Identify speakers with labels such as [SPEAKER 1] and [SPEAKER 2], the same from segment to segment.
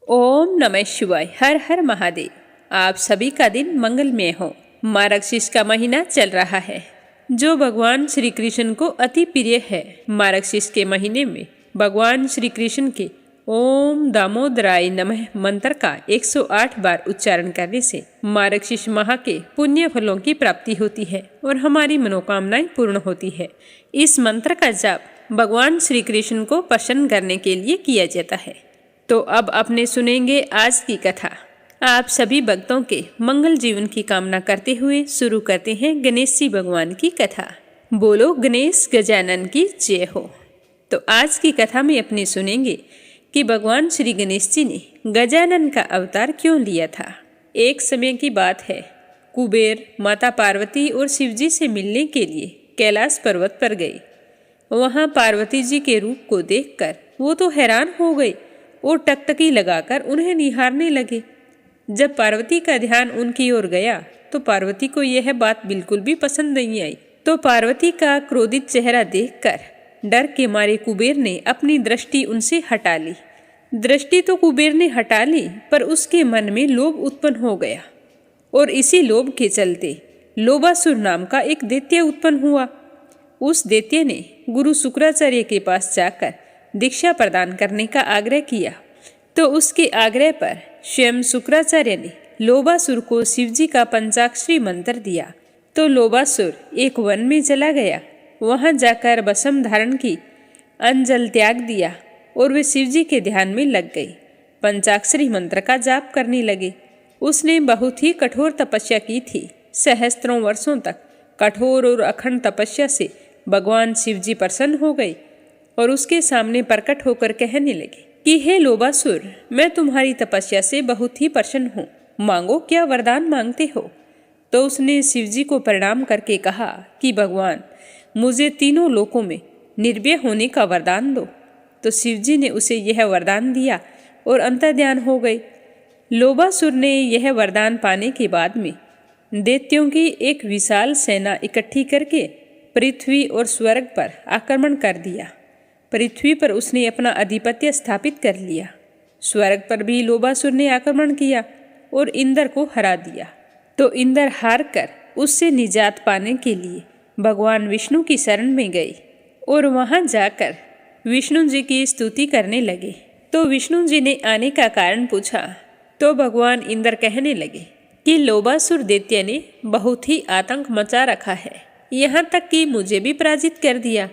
[SPEAKER 1] ओम नमः शिवाय। हर हर महादेव। आप सभी का दिन मंगलमय हो। मार्गशीर्ष का महीना चल रहा है जो भगवान श्री कृष्ण को अति प्रिय है। मार्गशीर्ष के महीने में भगवान श्री कृष्ण के ओम दामोदराय नमः मंत्र का 108 बार उच्चारण करने से मार्गशीर्ष माह के पुण्य फलों की प्राप्ति होती है और हमारी मनोकामनाएं पूर्ण होती है। इस मंत्र का जाप भगवान श्री कृष्ण को प्रसन्न करने के लिए किया जाता है। तो अब अपने सुनेंगे आज की कथा। आप सभी भक्तों के मंगल जीवन की कामना करते हुए शुरू करते हैं गणेश जी भगवान की कथा। बोलो गणेश गजानन की जय हो। तो आज की कथा में अपने सुनेंगे कि भगवान श्री गणेश जी ने गजानन का अवतार क्यों लिया था। एक समय की बात है, कुबेर माता पार्वती और शिव जी से मिलने के लिए कैलाश पर्वत पर गए। वहां पार्वती जी के रूप को देखकर वो तो हैरान हो गए और टकटकी लगाकर उन्हें निहारने लगे। जब पार्वती का ध्यान उनकी ओर गया तो पार्वती को यह बात बिल्कुल भी पसंद नहीं आई। तो पार्वती का क्रोधित चेहरा देखकर डर के मारे कुबेर ने अपनी दृष्टि उनसे हटा ली। दृष्टि तो कुबेर ने हटा ली, पर उसके मन में लोभ उत्पन्न हो गया और इसी लोभ के चलते लोभासुर नाम का एक दैत्य उत्पन्न हुआ। उस दैत्य ने गुरु शुक्राचार्य के पास जाकर दीक्षा प्रदान करने का आग्रह किया। तो उसके आग्रह पर स्वयं शुक्राचार्य ने लोभासुर को शिवजी का पंचाक्षरी मंत्र दिया। तो लोभासुर एक वन में चला गया। वहां जाकर भस्म धारण की, अंजल त्याग दिया और वे शिवजी के ध्यान में लग गई। पंचाक्षरी मंत्र का जाप करने लगे। उसने बहुत ही कठोर तपस्या की थी। सहस्त्रों वर्षों तक कठोर और अखंड तपस्या से भगवान शिवजी प्रसन्न हो गए और उसके सामने प्रकट होकर कहने लगे कि हे लोभासुर, मैं तुम्हारी तपस्या से बहुत ही प्रसन्न हूँ, मांगो क्या वरदान मांगते हो। तो उसने शिवजी को प्रणाम करके कहा कि भगवान, मुझे तीनों लोकों में निर्भय होने का वरदान दो। तो शिवजी ने उसे यह वरदान दिया और अंतर्ध्यान हो गए। लोभासुर ने यह वरदान पाने के बाद में दैत्यों की एक विशाल सेना इकट्ठी करके पृथ्वी और स्वर्ग पर आक्रमण कर दिया। पृथ्वी पर उसने अपना आधिपत्य स्थापित कर लिया। स्वर्ग पर भी लोभासुर ने आक्रमण किया और इंद्र को हरा दिया। तो इंद्र हार कर उससे निजात पाने के लिए भगवान विष्णु की शरण में गए और वहां जाकर विष्णु जी की स्तुति करने लगे। तो विष्णु जी ने आने का कारण पूछा तो भगवान इंद्र कहने लगे कि लोभासुर दैत्य ने बहुत ही आतंक मचा रखा है, यहाँ तक कि मुझे भी पराजित कर दिया।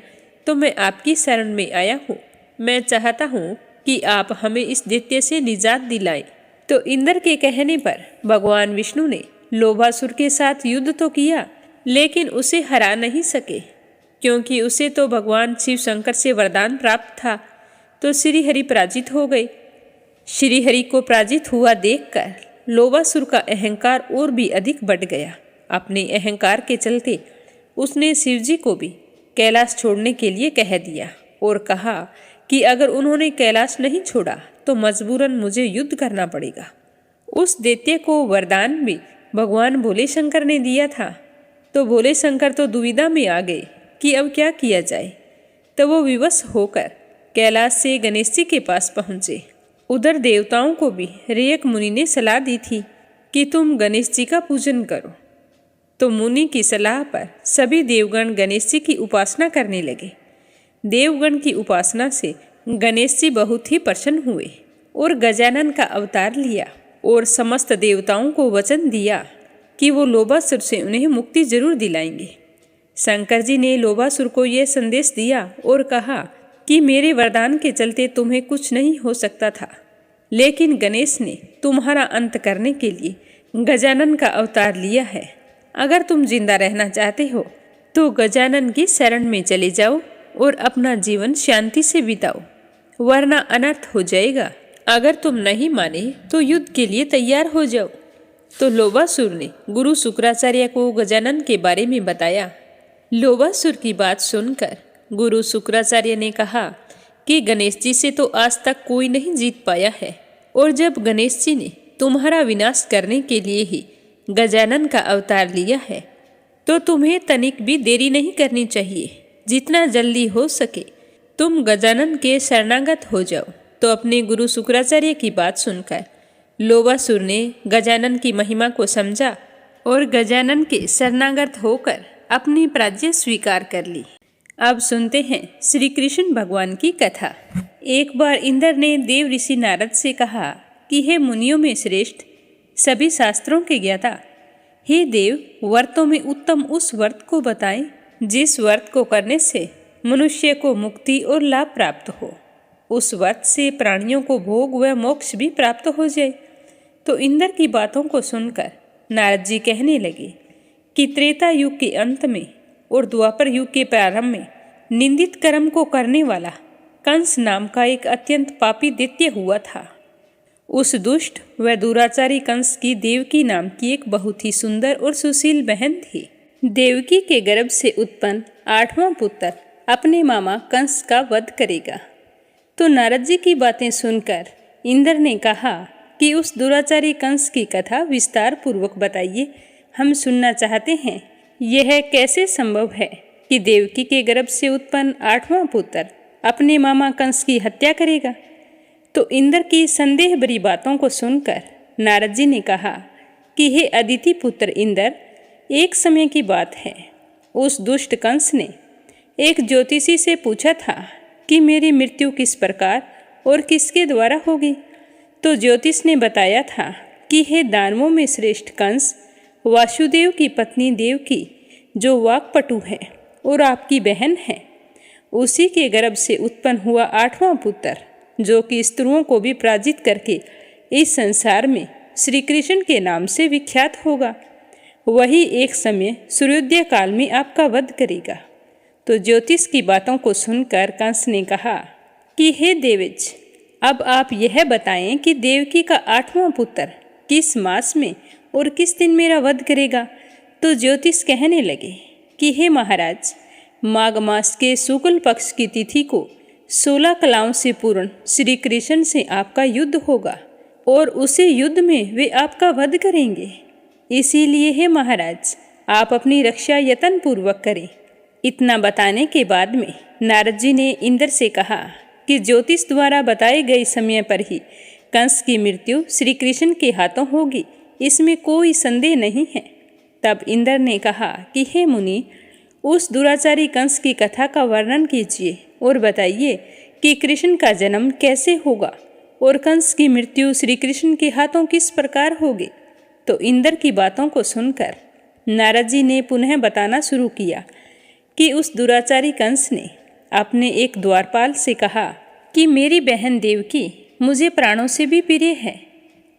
[SPEAKER 1] तो मैं आपकी शरण में आया हूँ। मैं चाहता हूँ कि आप हमें इस दैत्य से निजात दिलाएं। तो इंद्र के कहने पर भगवान विष्णु ने लोभासुर के साथ युद्ध तो किया, लेकिन उसे हरा नहीं सके, क्योंकि उसे तो भगवान शिव शंकर से वरदान प्राप्त था। तो श्रीहरि पराजित हो गए। श्रीहरि को पराजित हुआ देखकर लोभासुर का अहंकार और भी अधिक बढ़ गया। अपने अहंकार के चलते उसने शिवजी को भी कैलाश छोड़ने के लिए कह दिया और कहा कि अगर उन्होंने कैलाश नहीं छोड़ा तो मजबूरन मुझे युद्ध करना पड़ेगा। उस दैत्य को वरदान भी भगवान भोले शंकर ने दिया था। तो भोले शंकर तो दुविधा में आ गए कि अब क्या किया जाए। तो वो विवश होकर कैलाश से गणेश जी के पास पहुँचे। उधर देवताओं को भी रेयक मुनि ने सलाह दी थी कि तुम गणेश जी का पूजन करो। तो मुनि की सलाह पर सभी देवगण गणेश जी की उपासना करने लगे। देवगण की उपासना से गणेश जी बहुत ही प्रसन्न हुए और गजानन का अवतार लिया और समस्त देवताओं को वचन दिया कि वो लोभासुर से उन्हें मुक्ति जरूर दिलाएंगे। शंकर जी ने लोभासुर को यह संदेश दिया और कहा कि मेरे वरदान के चलते तुम्हें कुछ नहीं हो सकता था, लेकिन गणेश ने तुम्हारा अंत करने के लिए गजानन का अवतार लिया है। अगर तुम जिंदा रहना चाहते हो तो गजानन की शरण में चले जाओ और अपना जीवन शांति से बिताओ, वरना अनर्थ हो जाएगा। अगर तुम नहीं माने तो युद्ध के लिए तैयार हो जाओ। तो लोभासुर ने गुरु शुक्राचार्य को गजानन के बारे में बताया। लोभासुर की बात सुनकर गुरु शुक्राचार्य ने कहा कि गणेश जी से तो आज तक कोई नहीं जीत पाया है, और जब गणेश जी ने तुम्हारा विनाश करने के लिए ही गजानन का अवतार लिया है तो तुम्हें तनिक भी देरी नहीं करनी चाहिए। जितना जल्दी हो सके तुम गजानन के शरणागत हो जाओ तो अपने गुरु शुक्राचार्य की बात सुनकर लोबासुर ने गजानन की महिमा को समझा और गजानन के शरणागत होकर अपनी प्राज्ञ स्वीकार कर ली। अब सुनते हैं श्री कृष्ण भगवान की कथा। एक बार इंद्र ने देव ऋषि नारद से कहा कि हे मुनियों में श्रेष्ठ, सभी शास्त्रों के ज्ञाता, हे देव, व्रतों में उत्तम उस व्रत को बताएं जिस व्रत को करने से मनुष्य को मुक्ति और लाभ प्राप्त हो, उस व्रत से प्राणियों को भोग व मोक्ष भी प्राप्त हो जाए। तो इंद्र की बातों को सुनकर नारद जी कहने लगे कि त्रेता युग के अंत में और द्वापर युग के प्रारंभ में निंदित कर्म को करने वाला कंस नाम का एक अत्यंत पापी दैत्य हुआ था। उस दुष्ट व दुराचारी कंस की देवकी नाम की एक बहुत ही सुंदर और सुशील बहन थी। देवकी के गर्भ से उत्पन्न 8वां पुत्र अपने मामा कंस का वध करेगा। तो नारद जी की बातें सुनकर इंद्र ने कहा कि उस दुराचारी कंस की कथा विस्तार पूर्वक बताइए, हम सुनना चाहते हैं। यह कैसे संभव है कि देवकी के गर्भ से उत्पन्न 8वां पुत्र अपने मामा कंस की हत्या करेगा? तो इंद्र की संदेह भरी बातों को सुनकर नारद जी ने कहा कि हे अदिति पुत्र इंद्र, एक समय की बात है, उस दुष्ट कंस ने एक ज्योतिषी से पूछा था कि मेरी मृत्यु किस प्रकार और किसके द्वारा होगी। तो ज्योतिष ने बताया था कि हे दानवों में श्रेष्ठ कंस, वासुदेव की पत्नी देवकी, जो वाक्पटु है और आपकी बहन है, उसी के गर्भ से उत्पन्न हुआ 8वां पुत्र, जो कि स्त्रियों को भी पराजित करके इस संसार में श्री कृष्ण के नाम से विख्यात होगा, वही एक समय सूर्योदय काल में आपका वध करेगा। तो ज्योतिष की बातों को सुनकर कंस ने कहा कि हे देवज, अब आप यह बताएं कि देवकी का 8वां पुत्र किस मास में और किस दिन मेरा वध करेगा। तो ज्योतिष कहने लगे कि हे महाराज, माघ मास के शुक्ल पक्ष की तिथि को 16 कलाओं से पूर्ण श्री कृष्ण से आपका युद्ध होगा और उसी युद्ध में वे आपका वध करेंगे। इसीलिए हे महाराज, आप अपनी रक्षा यत्न पूर्वक करें। इतना बताने के बाद में नारद जी ने इंद्र से कहा कि ज्योतिष द्वारा बताए गए समय पर ही कंस की मृत्यु श्री कृष्ण के हाथों होगी, इसमें कोई संदेह नहीं है। तब इंद्र ने कहा कि हे मुनि, उस दुराचारी कंस की कथा का वर्णन कीजिए और बताइए कि कृष्ण का जन्म कैसे होगा और कंस की मृत्यु श्री कृष्ण के हाथों किस प्रकार होगी। तो इंद्र की बातों को सुनकर नारद जी ने पुनः बताना शुरू किया कि उस दुराचारी कंस ने अपने एक द्वारपाल से कहा कि मेरी बहन देवकी मुझे प्राणों से भी प्रिय है,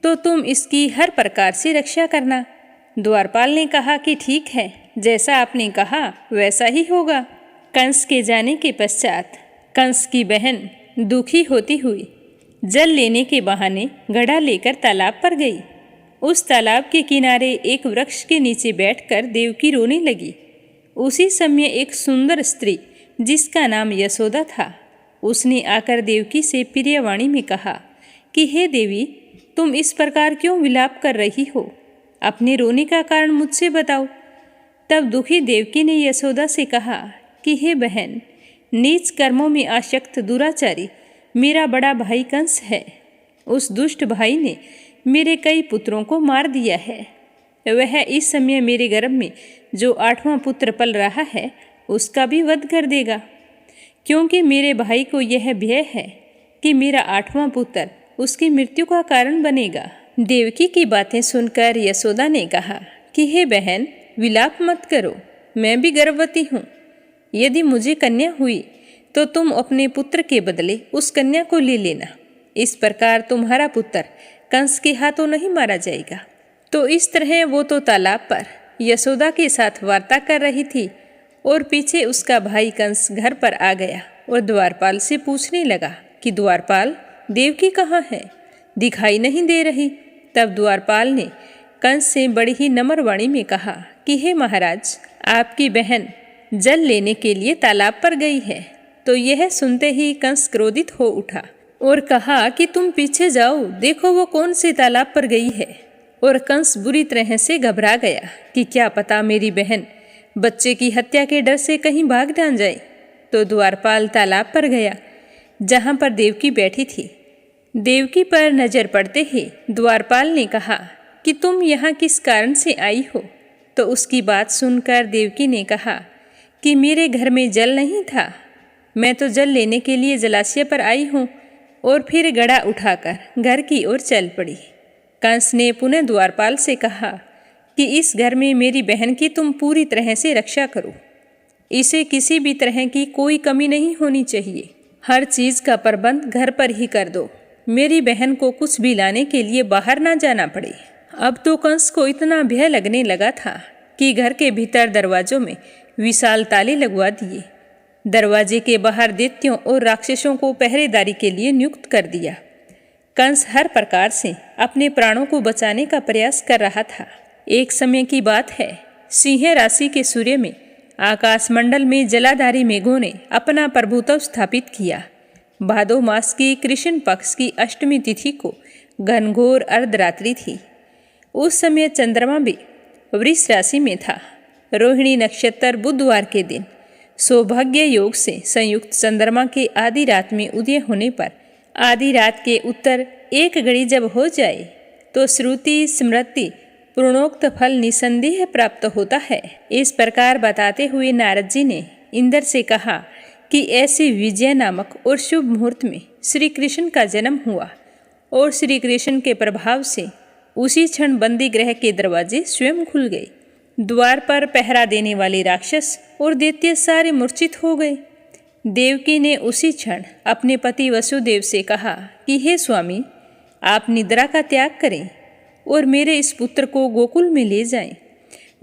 [SPEAKER 1] तो तुम इसकी हर प्रकार से रक्षा करना। द्वारपाल ने कहा कि ठीक है, जैसा आपने कहा वैसा ही होगा। कंस के जाने के पश्चात कंस की बहन दुखी होती हुई जल लेने के बहाने घड़ा लेकर तालाब पर गई। उस तालाब के किनारे एक वृक्ष के नीचे बैठकर देवकी रोने लगी। उसी समय एक सुंदर स्त्री जिसका नाम यशोदा था, उसने आकर देवकी से प्रियवाणी में कहा कि हे देवी, तुम इस प्रकार क्यों विलाप कर रही हो? अपने रोने का कारण मुझसे बताओ। तब दुखी देवकी ने यशोदा से कहा कि हे बहन, नीच कर्मों में आसक्त दुराचारी मेरा बड़ा भाई कंस है। उस दुष्ट भाई ने मेरे कई पुत्रों को मार दिया है। वह इस समय मेरे गर्भ में जो 8वां पुत्र पल रहा है उसका भी वध कर देगा, क्योंकि मेरे भाई को यह भय है कि मेरा 8वां पुत्र उसकी मृत्यु का कारण बनेगा। देवकी की बातें सुनकर यशोदा ने कहा कि हे बहन, विलाप मत करो, मैं भी गर्भवती हूँ। यदि मुझे कन्या हुई तो तुम अपने पुत्र के बदले उस कन्या को ले लेना। इस प्रकार तुम्हारा पुत्र कंस के हाथों नहीं मारा जाएगा। तो इस तरह वो तो तालाब पर यशोदा के साथ वार्ता कर रही थी और पीछे उसका भाई कंस घर पर आ गया और द्वारपाल से पूछने लगा कि द्वारपाल, देवकी कहाँ है? दिखाई नहीं दे रही। तब द्वारपाल ने कंस से बड़ी ही नम्र वाणी में कहा कि हे महाराज, आपकी बहन जल लेने के लिए तालाब पर गई है। तो यह सुनते ही कंस क्रोधित हो उठा और कहा कि तुम पीछे जाओ, देखो वो कौन से तालाब पर गई है। और कंस बुरी तरह से घबरा गया कि क्या पता मेरी बहन बच्चे की हत्या के डर से कहीं भाग ना जाए। तो द्वारपाल तालाब पर गया जहाँ पर देवकी बैठी थी देवकी पर नजर पड़ते ही द्वारपाल ने कहा कि तुम यहाँ किस कारण से आई हो। तो उसकी बात सुनकर देवकी ने कहा कि मेरे घर में जल नहीं था, मैं तो जल लेने के लिए जलाशय पर आई हूँ। और फिर घड़ा उठाकर घर की ओर चल पड़ी। कंस ने पुनः द्वारपाल से कहा कि इस घर में मेरी बहन की तुम पूरी तरह से रक्षा करो, इसे किसी भी तरह की कोई कमी नहीं होनी चाहिए, हर चीज का प्रबंध घर पर ही कर दो, मेरी बहन को कुछ भी लाने के लिए बाहर ना जाना पड़े। अब तो कंस को इतना भय लगने लगा था कि घर के भीतर दरवाजों में विशाल ताले लगवा दिए, दरवाजे के बाहर दैत्यों और राक्षसों को पहरेदारी के लिए नियुक्त कर दिया। कंस हर प्रकार से अपने प्राणों को बचाने का प्रयास कर रहा था। एक समय की बात है, सिंह राशि के सूर्य में आकाशमंडल में जलाधारी मेघों ने अपना प्रभुत्व स्थापित किया। भादो मास की कृष्ण पक्ष की अष्टमी तिथि को घनघोर अर्धरात्रि थी। उस समय चंद्रमा भी वृष राशि में था। रोहिणी नक्षत्र बुधवार के दिन सौभाग्य योग से संयुक्त चंद्रमा के आधी रात में उदय होने पर आधी रात के उत्तर एक घड़ी जब हो जाए तो श्रुति स्मृति पूर्णोक्त फल निसंदेह प्राप्त होता है। इस प्रकार बताते हुए नारद जी ने इंद्र से कहा कि ऐसे विजय नामक और शुभ मुहूर्त में श्री कृष्ण का जन्म हुआ और श्री कृष्ण के प्रभाव से उसी क्षण बंदी गृह के दरवाजे स्वयं खुल गए। द्वार पर पहरा देने वाले राक्षस और दैत्य सारे मूर्छित हो गए। देवकी ने उसी क्षण अपने पति वसुदेव से कहा कि हे स्वामी, आप निद्रा का त्याग करें और मेरे इस पुत्र को गोकुल में ले जाएं।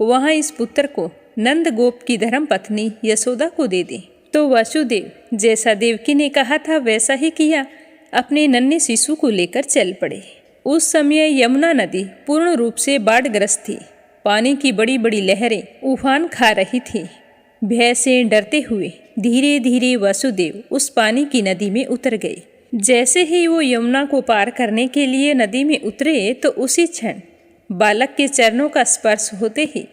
[SPEAKER 1] वहां इस पुत्र को नंद गोप की धर्म पत्नी यशोदा को दे दें। तो वसुदेव जैसा देवकी ने कहा था वैसा ही किया, अपने नन्हे शिशु को लेकर चल पड़े। उस समय यमुना नदी पूर्ण रूप से बाढ़ग्रस्त थी। पानी की बड़ी बड़ी लहरें उफान खा रही थी। भय से डरते हुए धीरे धीरे वसुदेव उस पानी की नदी में उतर गए। जैसे ही वो यमुना को पार करने के लिए नदी में उतरे तो उसी क्षण बालक के चरणों का स्पर्श होते ही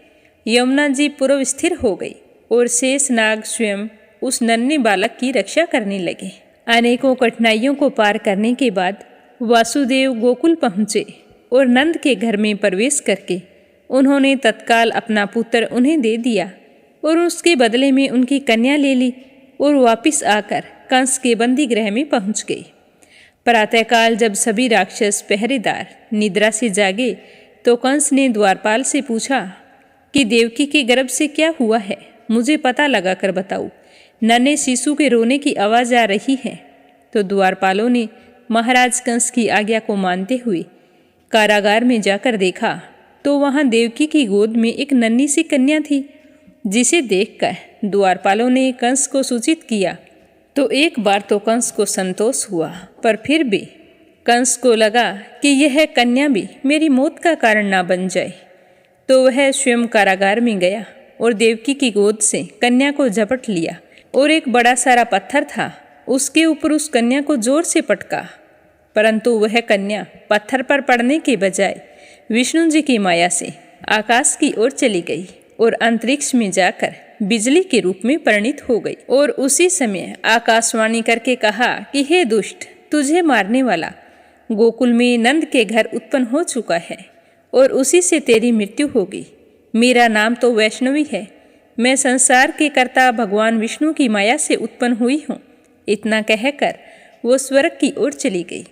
[SPEAKER 1] यमुना जी पूर्व स्थिर हो गई और शेष नाग स्वयं उस नन्हे बालक की रक्षा करने लगे। अनेकों कठिनाइयों को पार करने के बाद वासुदेव गोकुल पहुँचे और नंद के घर में प्रवेश करके उन्होंने तत्काल अपना पुत्र उन्हें दे दिया और उसके बदले में उनकी कन्या ले ली और वापस आकर कंस के बंदी गृह में पहुंच गई। प्रातःकाल जब सभी राक्षस पहरेदार निद्रा से जागे तो कंस ने द्वारपाल से पूछा कि देवकी के गर्भ से क्या हुआ है, मुझे पता लगा कर बताओ, नन्हे शिशु के रोने की आवाज़ आ रही है। तो द्वारपालों ने महाराज कंस की आज्ञा को मानते हुए कारागार में जाकर देखा तो वहां देवकी की गोद में एक नन्ही सी कन्या थी, जिसे देखकर द्वारपालों ने कंस को सूचित किया। तो एक बार तो कंस को संतोष हुआ, पर फिर भी कंस को लगा कि यह कन्या भी मेरी मौत का कारण ना बन जाए। तो वह स्वयं कारागार में गया और देवकी की गोद से कन्या को झपट लिया और एक बड़ा सारा पत्थर था, उसके ऊपर उस कन्या को जोर से पटका, परंतु वह कन्या पत्थर पर पड़ने के बजाय विष्णु जी की माया से आकाश की ओर चली गई और अंतरिक्ष में जाकर बिजली के रूप में परिणित हो गई। और उसी समय आकाशवाणी करके कहा कि हे दुष्ट, तुझे मारने वाला गोकुल में नंद के घर उत्पन्न हो चुका है और उसी से तेरी मृत्यु होगी। मेरा नाम तो वैष्णवी है, मैं संसार के कर्ता भगवान विष्णु की माया से उत्पन्न हुई हूँ। इतना कहकर वो स्वर्ग की ओर चली गई।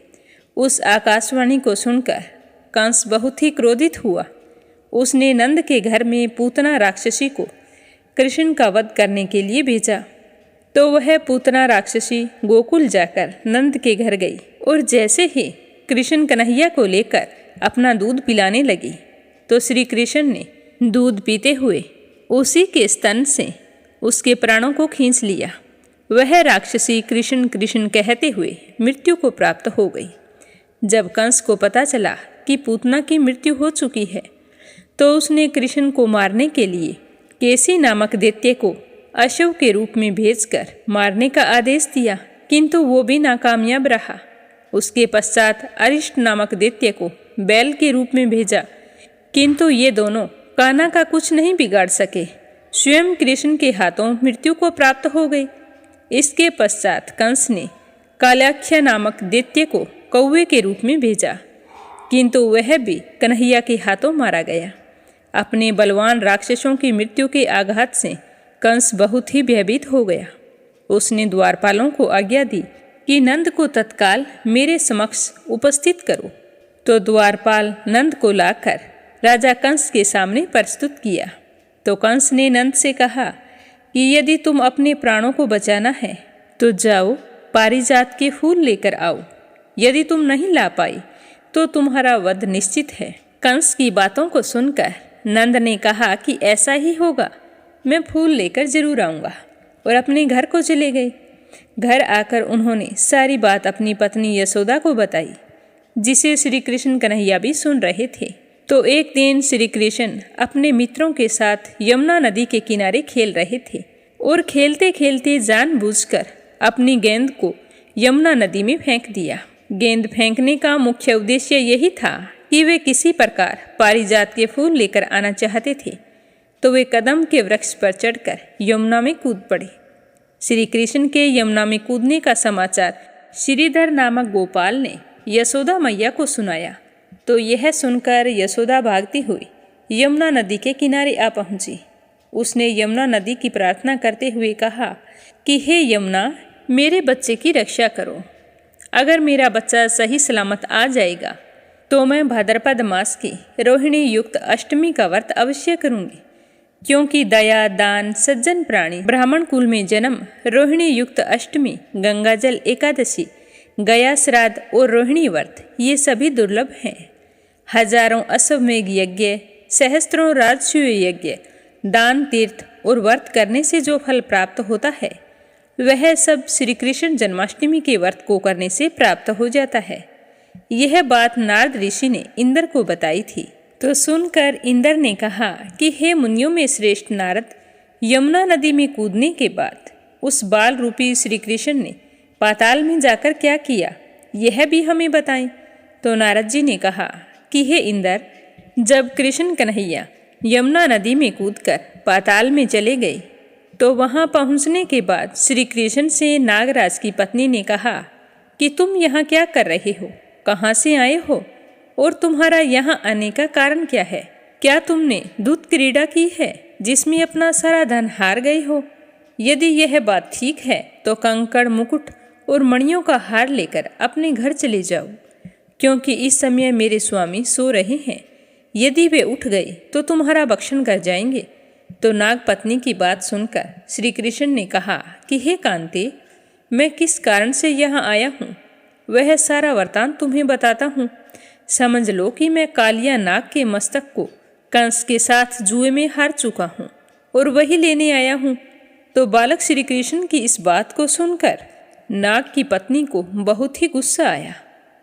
[SPEAKER 1] उस आकाशवाणी को सुनकर कंस बहुत ही क्रोधित हुआ। उसने नंद के घर में पूतना राक्षसी को कृष्ण का वध करने के लिए भेजा। तो वह पूतना राक्षसी गोकुल जाकर नंद के घर गई और जैसे ही कृष्ण कन्हैया को लेकर अपना दूध पिलाने लगी तो श्री कृष्ण ने दूध पीते हुए उसी के स्तन से उसके प्राणों को खींच लिया। वह राक्षसी कृष्ण कृष्ण कहते हुए मृत्यु को प्राप्त हो गई। जब कंस को पता चला कि पूतना की मृत्यु हो चुकी है तो उसने कृष्ण को मारने के लिए केसी नामक दैत्य को अश्व के रूप में भेजकर मारने का आदेश दिया, किंतु वो भी नाकामयाब रहा। उसके पश्चात अरिष्ट नामक दैत्य को बैल के रूप में भेजा, किंतु ये दोनों कान्हा का कुछ नहीं बिगाड़ सके। स्वयं कृष्ण के हाथों मृत्यु को प्राप्त हो गई। इसके पश्चात कंस ने कालाख्य नामक दैत्य को कौवे के रूप में भेजा, किंतु वह भी कन्हैया के हाथों मारा गया। अपने बलवान राक्षसों की मृत्यु के आघात से कंस बहुत ही भयभीत हो गया। उसने द्वारपालों को आज्ञा दी कि नंद को तत्काल मेरे समक्ष उपस्थित करो। तो द्वारपाल नंद को लाकर राजा कंस के सामने प्रस्तुत किया। तो कंस ने नंद से कहा कि यदि तुम अपने प्राणों को बचाना है तो जाओ पारिजात के फूल लेकर आओ। यदि तुम नहीं ला पाई तो तुम्हारा वध निश्चित है। कंस की बातों को सुनकर नंद ने कहा कि ऐसा ही होगा, मैं फूल लेकर जरूर आऊँगा, और अपने घर को चले गए। घर आकर उन्होंने सारी बात अपनी पत्नी यशोदा को बताई, जिसे श्री कृष्ण कन्हैया भी सुन रहे थे। तो एक दिन श्री कृष्ण अपने मित्रों के साथ यमुना नदी के किनारे खेल रहे थे और खेलते खेलते जानबूझकर अपनी गेंद को यमुना नदी में फेंक दिया। गेंद फेंकने का मुख्य उद्देश्य यही था कि वे किसी प्रकार पारिजात के फूल लेकर आना चाहते थे। तो वे कदम के वृक्ष पर चढ़कर यमुना में कूद पड़े। श्री कृष्ण के यमुना में कूदने का समाचार श्रीधर नामक गोपाल ने यशोदा मैया को सुनाया। तो यह सुनकर यशोदा भागती हुई यमुना नदी के किनारे आ पहुंची। उसने यमुना नदी की प्रार्थना करते हुए कहा कि हे यमुना, मेरे बच्चे की रक्षा करो। अगर मेरा बच्चा सही सलामत आ जाएगा तो मैं भाद्रपद मास की रोहिणी युक्त अष्टमी का व्रत अवश्य करूंगी, क्योंकि दया, दान, सज्जन प्राणी, ब्राह्मण कुल में जन्म, रोहिणी युक्त अष्टमी, गंगाजल एकादशी, गया श्राद्ध और रोहिणी व्रत ये सभी दुर्लभ हैं। हजारों अश्वमेघ यज्ञ, सहस्त्रों राजसूय यज्ञ, दान, तीर्थ और व्रत करने से जो फल प्राप्त होता है वह सब श्री कृष्ण जन्माष्टमी के व्रत को करने से प्राप्त हो जाता है। यह बात नारद ऋषि ने इंद्र को बताई थी। तो सुनकर इंद्र ने कहा कि हे मुनियों में श्रेष्ठ नारद, यमुना नदी में कूदने के बाद उस बाल रूपी श्री कृष्ण ने पाताल में जाकर क्या किया, यह भी हमें बताएं। तो नारद जी ने कहा कि हे इंद्र, जब कृष्ण कन्हैया यमुना नदी में कूदकर पाताल में चले गए तो वहां पहुंचने के बाद श्री कृष्ण से नागराज की पत्नी ने कहा कि तुम यहाँ क्या कर रहे हो, कहाँ से आए हो और तुम्हारा यहाँ आने का कारण क्या है? क्या तुमने दूत क्रीड़ा की है जिसमें अपना सारा धन हार गए हो? यदि यह बात ठीक है तो कंकड़, मुकुट और मणियों का हार लेकर अपने घर चले जाओ, क्योंकि इस समय मेरे स्वामी सो रहे हैं। यदि वे उठ गए तो तुम्हारा भक्षण कर जाएंगे। तो नाग पत्नी की बात सुनकर श्री कृष्ण ने कहा कि हे कांते, मैं किस कारण से यहाँ आया हूँ वह सारा वृतांत तुम्हें बताता हूँ। समझ लो कि मैं कालिया नाग के मस्तक को कंस के साथ जुए में हार चुका हूँ और वही लेने आया हूँ। तो बालक श्री कृष्ण की इस बात को सुनकर नाग की पत्नी को बहुत ही गुस्सा आया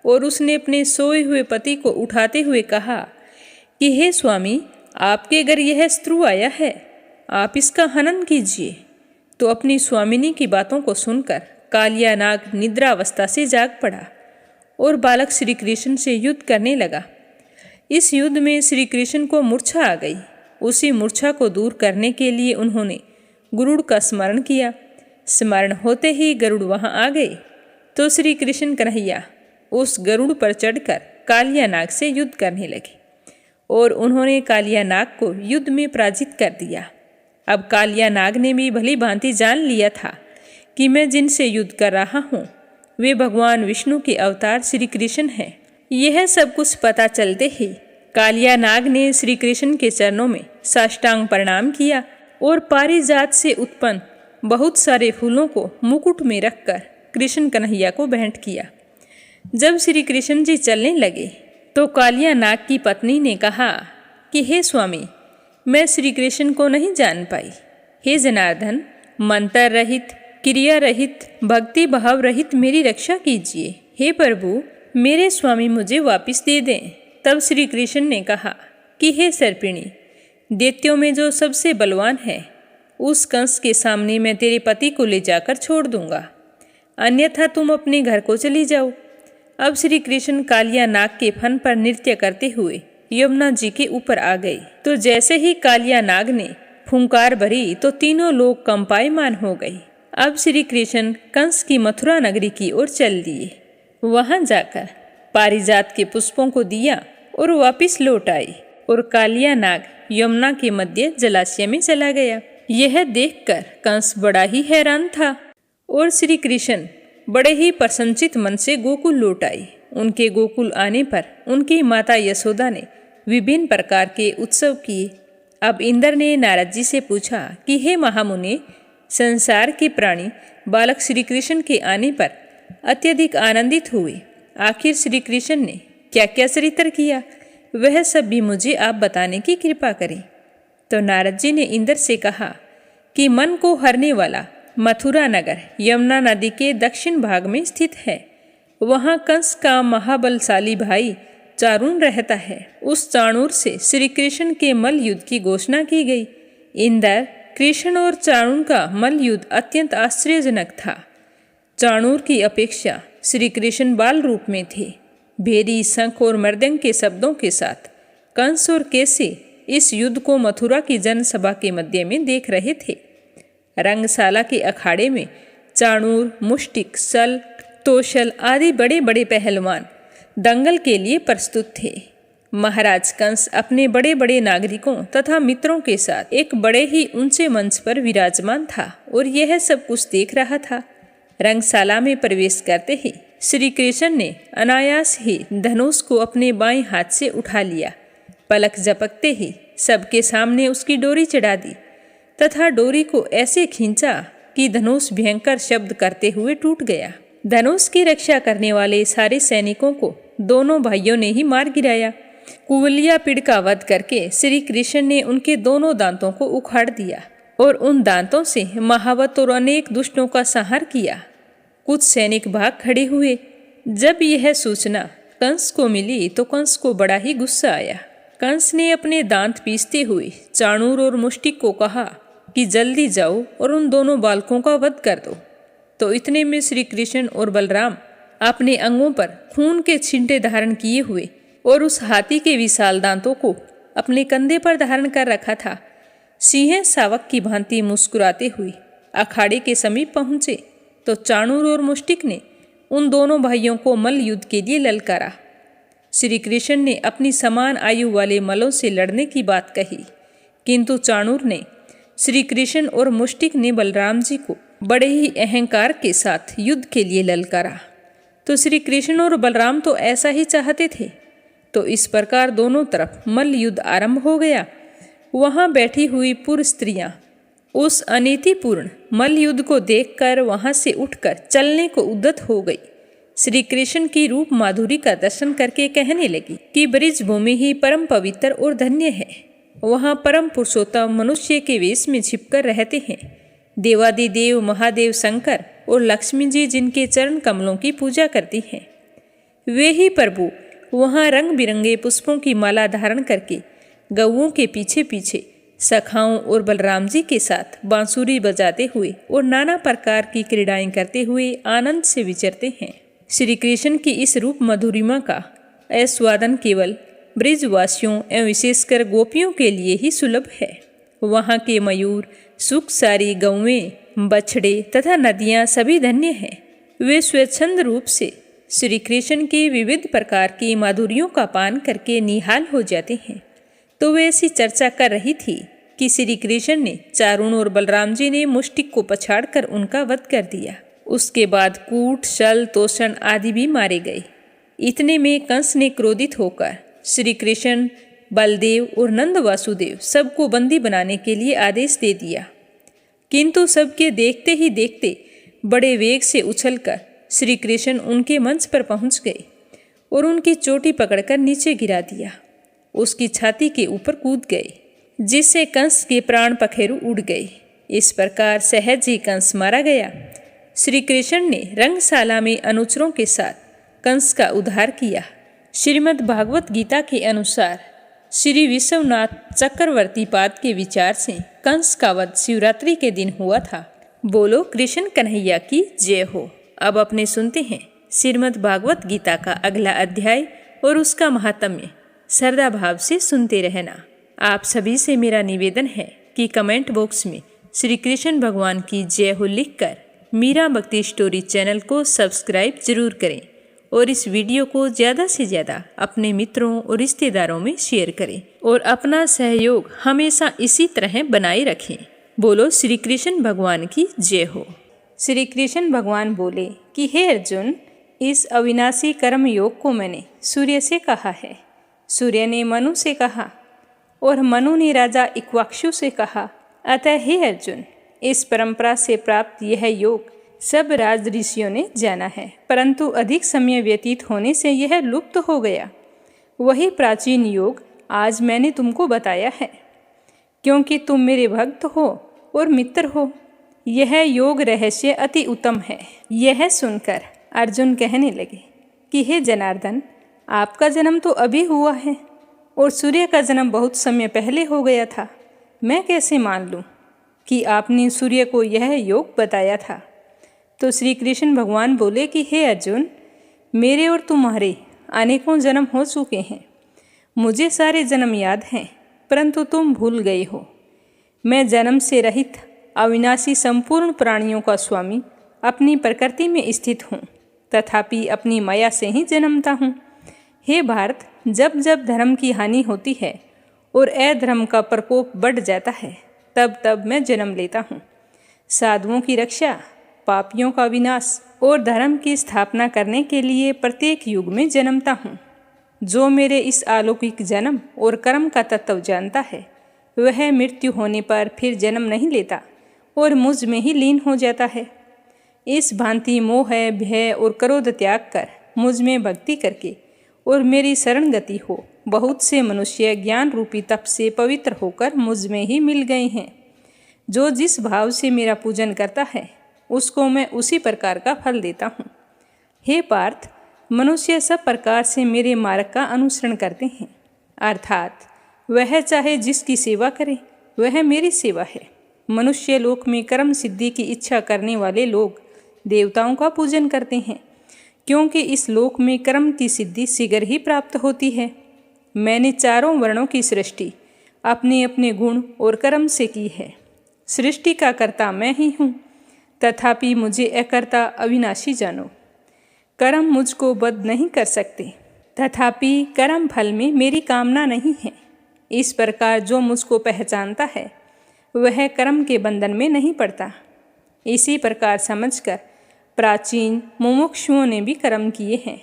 [SPEAKER 1] और उसने अपने सोए हुए पति को उठाते हुए कहा कि हे स्वामी, आपके घर यह स्त्रु आया है, आप इसका हनन कीजिए। तो अपनी स्वामिनी की बातों को सुनकर कालिया नाग निद्रावस्था से जाग पड़ा और बालक श्री कृष्ण से युद्ध करने लगा। इस युद्ध में श्री कृष्ण को मूर्छा आ गई। उसी मूर्छा को दूर करने के लिए उन्होंने गरुड़ का स्मरण किया। स्मरण होते ही गरुड़ वहां आ गए। तो श्री कृष्ण कन्हैया उस गरुड़ पर चढ़कर कालिया नाग से युद्ध करने लगे और उन्होंने कालिया नाग को युद्ध में पराजित कर दिया। अब कालिया नाग ने भी भली भांति जान लिया था कि मैं जिनसे युद्ध कर रहा हूँ वे भगवान विष्णु के अवतार श्री कृष्ण हैं। यह सब कुछ पता चलते ही कालिया नाग ने श्री कृष्ण के चरणों में साष्टांग प्रणाम किया और पारिजात से उत्पन्न बहुत सारे फूलों को मुकुट में रखकर कृष्ण कन्हैया को भेंट किया। जब श्री कृष्ण जी चलने लगे तो कालिया नाग की पत्नी ने कहा कि हे स्वामी, मैं श्री कृष्ण को नहीं जान पाई। हे जनार्दन, मंत्र रहित, क्रिया रहित, भक्ति भाव रहित मेरी रक्षा कीजिए। हे प्रभु, मेरे स्वामी मुझे वापस दे दें। तब श्री कृष्ण ने कहा कि हे सर्पिणी, दैत्यों में जो सबसे बलवान है उस कंस के सामने मैं तेरे पति को ले जाकर छोड़ दूंगा, अन्यथा तुम अपने घर को चली जाओ। अब श्री कृष्ण कालिया नाग के फन पर नृत्य करते हुए यमुना जी के ऊपर आ गए। तो जैसे ही कालिया नाग ने फुंकार भरी तो तीनों लोग कंपायमान हो गए। अब श्री कृष्ण कंस की मथुरा नगरी की ओर चल दिए। वहां जाकर पारिजात के पुष्पों को दिया और वापिस लौट आई और कालिया नाग यमुना के मध्य जलाशय में चला गया। यह देखकर कंस बड़ा ही हैरान था और श्री कृष्ण बड़े ही प्रसन्नचित मन से गोकुल लौट आई। उनके गोकुल आने पर उनकी माता यशोदा ने विभिन्न प्रकार के उत्सव किए। अब इंद्र ने नारद जी से पूछा कि हे महामुनि, संसार के प्राणी बालक श्री कृष्ण के आने पर अत्यधिक आनंदित हुए। आखिर श्री कृष्ण ने क्या क्या चरित्र किया, वह सब भी मुझे आप बताने की कृपा करें। तो नारद जी ने इंद्र से कहा कि मन को हरने वाला मथुरा नगर यमुना नदी के दक्षिण भाग में स्थित है। वहाँ कंस का महाबलशाली भाई चाणूर रहता है। उस चाणूर से श्री कृष्ण के मल्ल युद्ध की घोषणा की गई। इंद्र, कृष्ण और चाणूर का मल्ल युद्ध अत्यंत आश्चर्यजनक था। चाणूर की अपेक्षा श्री कृष्ण बाल रूप में थे। भेरी, शंख और मृदंग के शब्दों के साथ कंस और केसी इस युद्ध को मथुरा की जनसभा के मध्य में देख रहे थे। रंगशाला के अखाड़े में चाणूर, मुष्टिक, सल, तोशल आदि बड़े बड़े पहलवान दंगल के लिए प्रस्तुत थे। महाराज कंस अपने बड़े बड़े नागरिकों तथा मित्रों के साथ एक बड़े ही ऊंचे मंच पर विराजमान था और यह सब कुछ देख रहा था। रंगशाला में प्रवेश करते ही श्री कृष्ण ने अनायास ही धनुष को अपने बाएं हाथ से उठा लिया। पलक झपकते ही सबके सामने उसकी डोरी चढ़ा दी तथा डोरी को ऐसे खींचा कि धनुष भयंकर शब्द करते हुए टूट गया। धनुष की रक्षा करने वाले सारे सैनिकों को दोनों भाइयों ने ही मार गिराया। कुवलिया पिड़ का वध करके श्री कृष्ण ने उनके दोनों दांतों को उखाड़ दिया और उन दांतों से महावत और अनेक दुष्टों का संहार किया। कुछ सैनिक भाग खड़े हुए। जब यह सूचना कंस को मिली तो कंस को बड़ा ही गुस्सा आया। कंस ने अपने दांत पीसते हुए चाणूर और मुष्टिक को कहा कि जल्दी जाओ और उन दोनों बालकों का वध कर दो। तो इतने में श्री कृष्ण और बलराम अपने अंगों पर खून के छींटे धारण किए हुए और उस हाथी के विशाल दांतों को अपने कंधे पर धारण कर रखा था, सिंह शावक की भांति मुस्कुराते हुए अखाड़े के समीप पहुंचे। तो चाणूर और मुष्टिक ने उन दोनों भाइयों को मल्ल युद्ध के लिए ललकारा। श्री कृष्ण ने अपनी समान आयु वाले मल्लों से लड़ने की बात कही, किंतु चाणूर ने, श्री कृष्ण और मुष्टिक ने बलराम जी को बड़े ही अहंकार के साथ युद्ध के लिए ललकारा। तो श्री कृष्ण और बलराम तो ऐसा ही चाहते थे। तो इस प्रकार दोनों तरफ मल्ल युद्ध आरंभ हो गया। वहाँ बैठी हुई पुर स्त्रियाँ उस अनीतिपूर्ण मल्ल युद्ध को देखकर वहाँ से उठकर चलने को उद्यत हो गई। श्री कृष्ण की रूप माधुरी का दर्शन करके कहने लगी कि ब्रिज भूमि ही परम पवित्र और धन्य है। वहाँ परम पुरुषोत्तम मनुष्य के वेश में छिपकर रहते हैं। देवादिदेव महादेव शंकर और लक्ष्मी जी जिनके चरण कमलों की पूजा करती हैं, वे ही प्रभु वहाँ रंग बिरंगे पुष्पों की माला धारण करके गौओं के पीछे पीछे सखाओं और बलराम जी के साथ बांसुरी बजाते हुए और नाना प्रकार की क्रीड़ाएं करते हुए आनंद से विचरते हैं। श्री कृष्ण की इस रूप मधुरिमा का आस्वादन केवल ब्रिजवासियों एवं विशेषकर गोपियों के लिए ही सुलभ है। वहाँ के मयूर, सुख सारी गौवें, बछड़े तथा नदियाँ सभी धन्य हैं। वे स्वच्छंद रूप से श्री कृष्ण की विविध प्रकार की माधुर्यों का पान करके निहाल हो जाते हैं। तो वे ऐसी चर्चा कर रही थी कि श्री कृष्ण ने चारुण और बलराम जी ने मुष्टिक को पछाड़कर उनका वध कर दिया। उसके बाद कूट, शल, तोषण आदि भी मारे गए। इतने में कंस ने क्रोधित होकर श्री कृष्ण, बलदेव और नंद वासुदेव सबको बंदी बनाने के लिए आदेश दे दिया। किंतु सबके देखते ही देखते बड़े वेग से उछलकर श्री कृष्ण उनके मंच पर पहुंच गए और उनकी चोटी पकड़कर नीचे गिरा दिया। उसकी छाती के ऊपर कूद गए, जिससे कंस के प्राण पखेरु उड़ गए। इस प्रकार सहज ही कंस मारा गया। श्री कृष्ण ने रंगशाला में अनुचरों के साथ कंस का उद्धार किया। श्रीमद् भागवत गीता के अनुसार श्री विश्वनाथ चक्रवर्ती पाद के विचार से कंस का वध शिवरात्रि के दिन हुआ था। बोलो कृष्ण कन्हैया की जय हो। अब अपने सुनते हैं श्रीमद् भागवत गीता का अगला अध्याय और उसका महात्म्य। श्रद्धा भाव से सुनते रहना। आप सभी से मेरा निवेदन है कि कमेंट बॉक्स में श्री कृष्ण भगवान की जय हो लिखकर मीरा भक्ति स्टोरी चैनल को सब्सक्राइब जरूर करें और इस वीडियो को ज़्यादा से ज़्यादा अपने मित्रों और रिश्तेदारों में शेयर करें और अपना सहयोग हमेशा इसी तरह बनाए रखें। बोलो श्री कृष्ण भगवान की जय हो। श्री कृष्ण भगवान बोले कि हे अर्जुन, इस अविनाशी कर्म योग को मैंने सूर्य से कहा है, सूर्य ने मनु से कहा और मनु ने राजा इक्ष्वाकु से कहा। अतः हे अर्जुन, इस परंपरा से प्राप्त यह योग सब राज ऋषियों ने जाना है, परंतु अधिक समय व्यतीत होने से यह लुप्त हो गया। वही प्राचीन योग आज मैंने तुमको बताया है, क्योंकि तुम मेरे भक्त हो और मित्र हो। यह योग रहस्य अति उत्तम है। यह सुनकर अर्जुन कहने लगे कि हे जनार्दन, आपका जन्म तो अभी हुआ है और सूर्य का जन्म बहुत समय पहले हो गया था। मैं कैसे मान लूँ कि आपने सूर्य को यह योग बताया था। तो श्री कृष्ण भगवान बोले कि हे अर्जुन, मेरे और तुम्हारे अनेकों जन्म हो चुके हैं। मुझे सारे जन्म याद हैं, परंतु तुम भूल गए हो। मैं जन्म से रहित अविनाशी संपूर्ण प्राणियों का स्वामी अपनी प्रकृति में स्थित हूँ, तथापि अपनी माया से ही जन्मता हूँ। हे भारत, जब जब धर्म की हानि होती है और अधर्म का प्रकोप बढ़ जाता है, तब तब मैं जन्म लेता हूँ। साधुओं की रक्षा, पापियों का विनाश और धर्म की स्थापना करने के लिए प्रत्येक युग में जन्मता हूँ। जो मेरे इस अलौकिक जन्म और कर्म का तत्व जानता है, वह मृत्यु होने पर फिर जन्म नहीं लेता और मुझ में ही लीन हो जाता है। इस भांति मोह, भय और क्रोध त्याग कर मुझ में भक्ति करके और मेरी शरण गति हो, बहुत से मनुष्य ज्ञान रूपी तप से पवित्र होकर मुझ में ही मिल गए हैं। जो जिस भाव से मेरा पूजन करता है, उसको मैं उसी प्रकार का फल देता हूँ। हे पार्थ, मनुष्य सब प्रकार से मेरे मार्ग का अनुसरण करते हैं, अर्थात वह चाहे जिसकी सेवा करे वह मेरी सेवा है। मनुष्य लोक में कर्म सिद्धि की इच्छा करने वाले लोग देवताओं का पूजन करते हैं, क्योंकि इस लोक में कर्म की सिद्धि शीघ्र ही प्राप्त होती है। मैंने चारों वर्णों की सृष्टि अपने अपने गुण और कर्म से की है। सृष्टि का कर्ता मैं ही हूँ, तथापि मुझे अकर्ता अविनाशी जानो। कर्म मुझको बद्ध नहीं कर सकते, तथापि कर्म फल में मेरी कामना नहीं है। इस प्रकार जो मुझको पहचानता है, वह कर्म के बंधन में नहीं पड़ता। इसी प्रकार समझकर प्राचीन मुमुक्षुओं ने भी कर्म किए हैं।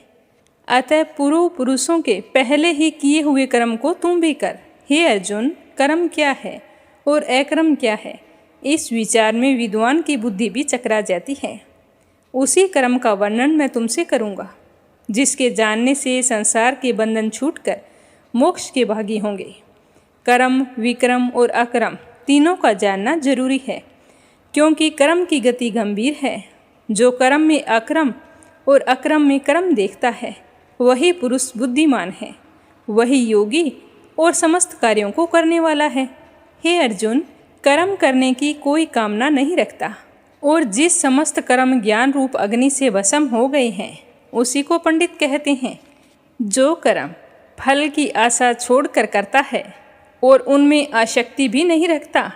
[SPEAKER 1] अतः पूर्व पुरुषों के पहले ही किए हुए कर्म को तुम भी कर। हे अर्जुन, कर्म क्या है और अकर्म क्या है, इस विचार में विद्वान की बुद्धि भी चकरा जाती है। उसी कर्म का वर्णन मैं तुमसे करूँगा, जिसके जानने से संसार के बंधन छूटकर मोक्ष के भागी होंगे। कर्म, विक्रम और अकर्म तीनों का जानना जरूरी है, क्योंकि कर्म की गति गंभीर है। जो कर्म में अकर्म और अकर्म में कर्म देखता है, वही पुरुष बुद्धिमान है, वही योगी और समस्त कार्यों को करने वाला है। हे अर्जुन, कर्म करने की कोई कामना नहीं रखता और जिस समस्त कर्म ज्ञान रूप अग्नि से भस्म हो गए हैं, उसी को पंडित कहते हैं। जो कर्म फल की आशा छोड़कर करता है और उनमें आसक्ति भी नहीं रखता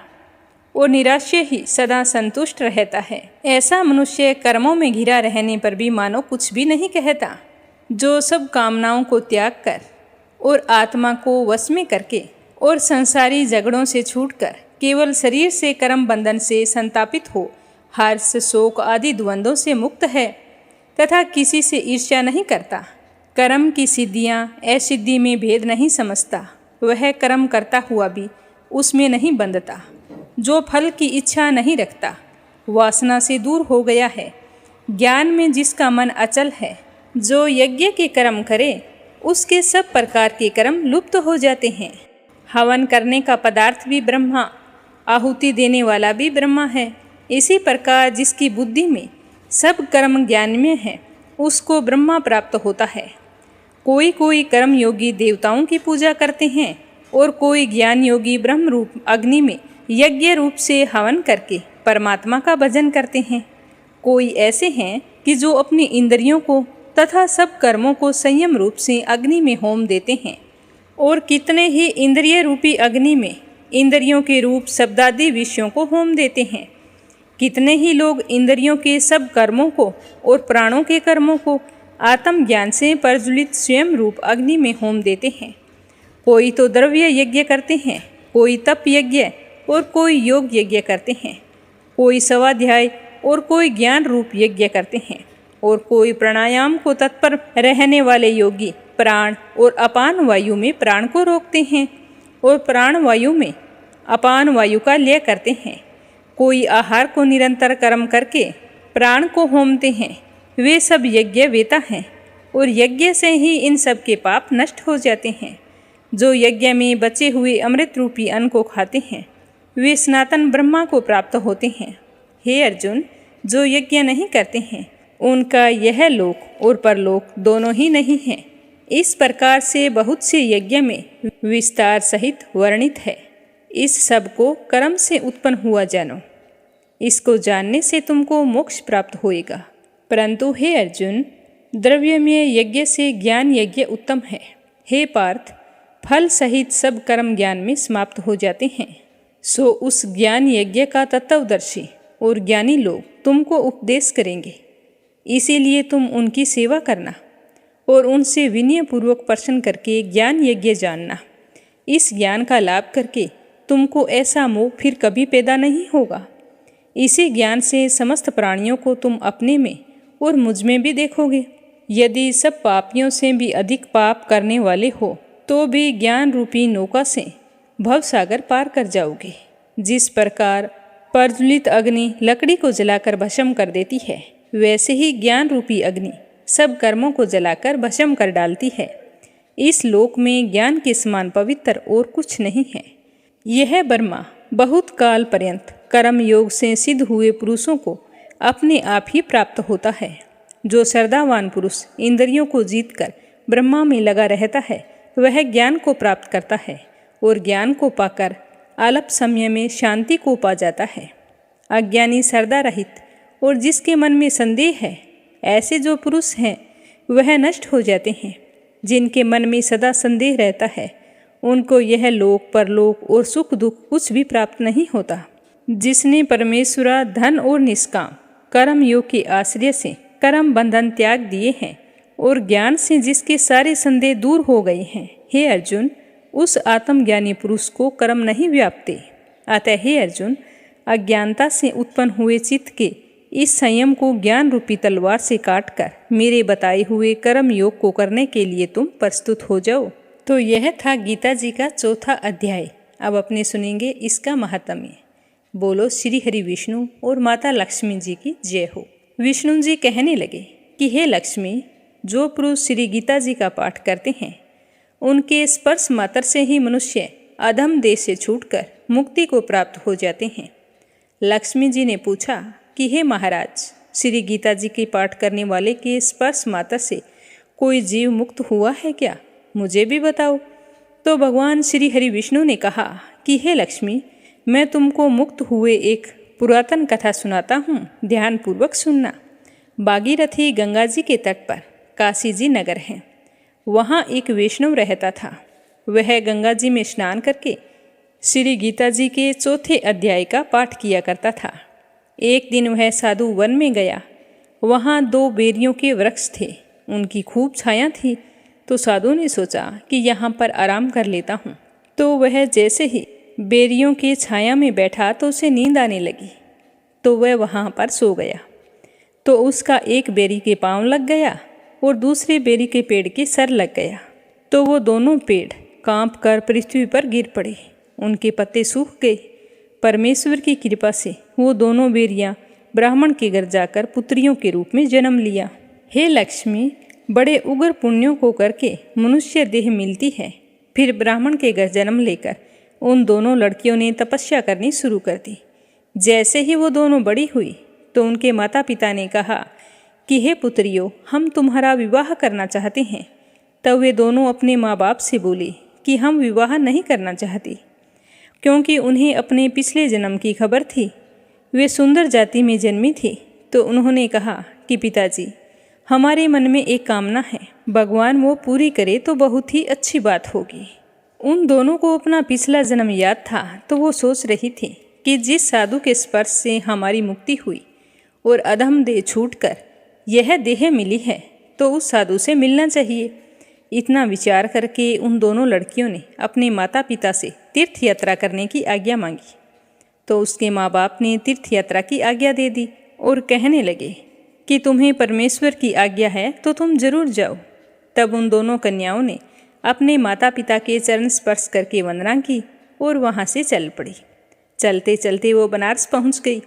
[SPEAKER 1] और निराश्य ही सदा संतुष्ट रहता है, ऐसा मनुष्य कर्मों में घिरा रहने पर भी मानो कुछ भी नहीं कहता। जो सब कामनाओं को त्याग कर और आत्मा को वश में करके और संसारी झगड़ों से छूटकर केवल शरीर से कर्म बंधन से संतापित हो, हर्ष, शोक आदि द्वंद्वों से मुक्त है तथा किसी से ईर्ष्या नहीं करता, कर्म की सिद्धियां असिद्धि में भेद नहीं समझता, वह कर्म करता हुआ भी उसमें नहीं बंधता। जो फल की इच्छा नहीं रखता, वासना से दूर हो गया है, ज्ञान में जिसका मन अचल है, जो यज्ञ के कर्म करे उसके सब प्रकार के कर्म लुप्त हो जाते हैं। हवन करने का पदार्थ भी ब्रह्मा, आहुति देने वाला भी ब्रह्मा है। इसी प्रकार जिसकी बुद्धि में सब कर्म ज्ञान में है, उसको ब्रह्मा प्राप्त होता है। कोई कोई कर्म योगी देवताओं की पूजा करते हैं और कोई ज्ञान योगी ब्रह्म रूप अग्नि में यज्ञ रूप से हवन करके परमात्मा का भजन करते हैं। कोई ऐसे हैं कि जो अपनी इंद्रियों को तथा सब कर्मों को संयम रूप से अग्नि में होम देते हैं, और कितने ही इंद्रिय रूपी अग्नि में इंद्रियों के रूप शब्दादि विषयों को होम देते हैं। कितने ही लोग इंद्रियों के सब कर्मों को और प्राणों के कर्मों को
[SPEAKER 2] आत्मज्ञान से प्रज्वलित स्वयं रूप अग्नि में होम देते हैं। कोई तो द्रव्य यज्ञ करते हैं, कोई तप यज्ञ और कोई योग यज्ञ करते हैं, कोई स्वाध्याय और कोई ज्ञान रूप यज्ञ करते हैं, और कोई प्राणायाम को तत्पर रहने वाले योगी प्राण और अपान वायु में प्राण को रोकते हैं और प्राण वायु में अपान वायु का लय करते हैं। कोई आहार को निरंतर कर्म करके प्राण को होमते हैं। वे सब यज्ञ वेता हैं और यज्ञ से ही इन सब के पाप नष्ट हो जाते हैं। जो यज्ञ में बचे हुए अमृत रूपी अन्न को खाते हैं वे सनातन ब्रह्मा को प्राप्त होते हैं। हे अर्जुन, जो यज्ञ नहीं करते हैं उनका यह लोक और परलोक दोनों ही नहीं है। इस प्रकार से बहुत से यज्ञ में विस्तार सहित वर्णित है। इस सब को कर्म से उत्पन्न हुआ जानो। इसको जानने से तुमको मोक्ष प्राप्त होएगा। परंतु हे अर्जुन, द्रव्यमय यज्ञ से ज्ञान यज्ञ उत्तम है। हे पार्थ, फल सहित सब कर्म ज्ञान में समाप्त हो जाते हैं। सो उस ज्ञान यज्ञ का तत्वदर्शी और ज्ञानी लोग तुमको उपदेश करेंगे। इसीलिए तुम उनकी सेवा करना और उनसे विनयपूर्वक प्रश्न करके ज्ञान यज्ञ जानना। इस ज्ञान का लाभ करके तुमको ऐसा मोह फिर कभी पैदा नहीं होगा। इसी ज्ञान से समस्त प्राणियों को तुम अपने में और मुझ में भी देखोगे। यदि सब पापियों से भी अधिक पाप करने वाले हो तो भी ज्ञान रूपी नौका से भवसागर पार कर जाओगे। जिस प्रकार प्रज्वलित अग्नि लकड़ी को जलाकर भस्म कर देती है, वैसे ही ज्ञान रूपी अग्नि सब कर्मों को जलाकर भस्म कर डालती है। इस लोक में ज्ञान के समान पवित्र और कुछ नहीं है। यह ब्रह्मा बहुत काल पर्यंत कर्म योग से सिद्ध हुए पुरुषों को अपने आप ही प्राप्त होता है। जो श्रद्धावान पुरुष इंद्रियों को जीतकर ब्रह्मा में लगा रहता है वह ज्ञान को प्राप्त करता है और ज्ञान को पाकर अल्प समय में शांति को पा जाता है। अज्ञानी श्रद्धा रहित और जिसके मन में संदेह है, ऐसे जो पुरुष हैं वह नष्ट हो जाते हैं। जिनके मन में सदा संदेह रहता है उनको यह लोक परलोक और सुख दुख कुछ भी प्राप्त नहीं होता। जिसने परमेश्वरा धन और निष्काम कर्म योग के आश्रय से कर्म बंधन त्याग दिए हैं और ज्ञान से जिसके सारे संदेह दूर हो गए हैं, हे अर्जुन, उस आत्मज्ञानी पुरुष को कर्म नहीं व्यापते। अतः हे अर्जुन, अज्ञानता से उत्पन्न हुए चित्त के इस संयम को ज्ञान रूपी तलवार से काटकर मेरे बताए हुए कर्म योग को करने के लिए तुम प्रस्तुत हो जाओ। तो यह था गीता जी का चौथा अध्याय। अब अपने सुनेंगे इसका महात्म्य। बोलो श्री हरि विष्णु और माता लक्ष्मी जी की जय हो। विष्णु जी कहने लगे कि हे लक्ष्मी, जो पुरुष श्री गीता जी का पाठ करते हैं उनके स्पर्श मात्र से ही मनुष्य अधम देह से छूटकर मुक्ति को प्राप्त हो जाते हैं। लक्ष्मी जी ने पूछा कि हे महाराज, श्री गीता जी के पाठ करने वाले के स्पर्श मात्र से कोई जीव मुक्त हुआ है क्या? मुझे भी बताओ। तो भगवान श्री हरि विष्णु ने कहा कि हे लक्ष्मी, मैं तुमको मुक्त हुए एक पुरातन कथा सुनाता हूँ, ध्यानपूर्वक सुनना। भागीरथी गंगा जी के तट पर काशी जी नगर है। वहाँ एक वैष्णव रहता था। वह गंगा जी में स्नान करके श्री गीता जी के चौथे अध्याय का पाठ किया करता था। एक दिन वह साधु वन में गया। वहाँ 2 बेरियों के वृक्ष थे। उनकी खूब छाया थी। तो साधु ने सोचा कि यहाँ पर आराम कर लेता हूँ। तो वह जैसे ही बेरियों की छाया में बैठा तो उसे नींद आने लगी। तो वह वहाँ पर सो गया। तो उसका एक बेरी के पाँव लग गया और दूसरे बेरी के पेड़ के सर लग गया। तो वो दोनों पेड़ कांप कर पृथ्वी पर गिर पड़े। उनके पत्ते सूख गए। परमेश्वर की कृपा से वो दोनों बेरियां ब्राह्मण के घर जाकर पुत्रियों के रूप में जन्म लिया। हे लक्ष्मी, बड़े उग्र पुण्यों को करके मनुष्य देह मिलती है। फिर ब्राह्मण के घर जन्म लेकर उन दोनों लड़कियों ने तपस्या करनी शुरू कर दी। जैसे ही वो दोनों बड़ी हुई तो उनके माता पिता ने कहा कि हे पुत्रियों, हम तुम्हारा विवाह करना चाहते हैं। तब वे दोनों अपने माँ बाप से बोली कि हम विवाह नहीं करना चाहती, क्योंकि उन्हें अपने पिछले जन्म की खबर थी। वे सुंदर जाति में जन्मी थी। तो उन्होंने कहा कि पिताजी, हमारे मन में एक कामना है, भगवान वो पूरी करे तो बहुत ही अच्छी बात होगी। उन दोनों को अपना पिछला जन्म याद था। तो वो सोच रही थी कि जिस साधु के स्पर्श से हमारी मुक्ति हुई और अधम देह छूटकर यह देह मिली है, तो उस साधु से मिलना चाहिए। इतना विचार करके उन दोनों लड़कियों ने अपने माता पिता से तीर्थ यात्रा करने की आज्ञा मांगी। तो उसके माँ बाप ने तीर्थ यात्रा की आज्ञा दे दी और कहने लगे कि तुम्हें परमेश्वर की आज्ञा है तो तुम जरूर जाओ। तब उन दोनों कन्याओं ने अपने माता पिता के चरण स्पर्श करके वंदना की और वहाँ से चल पड़ी। चलते चलते वो बनारस पहुँच गई।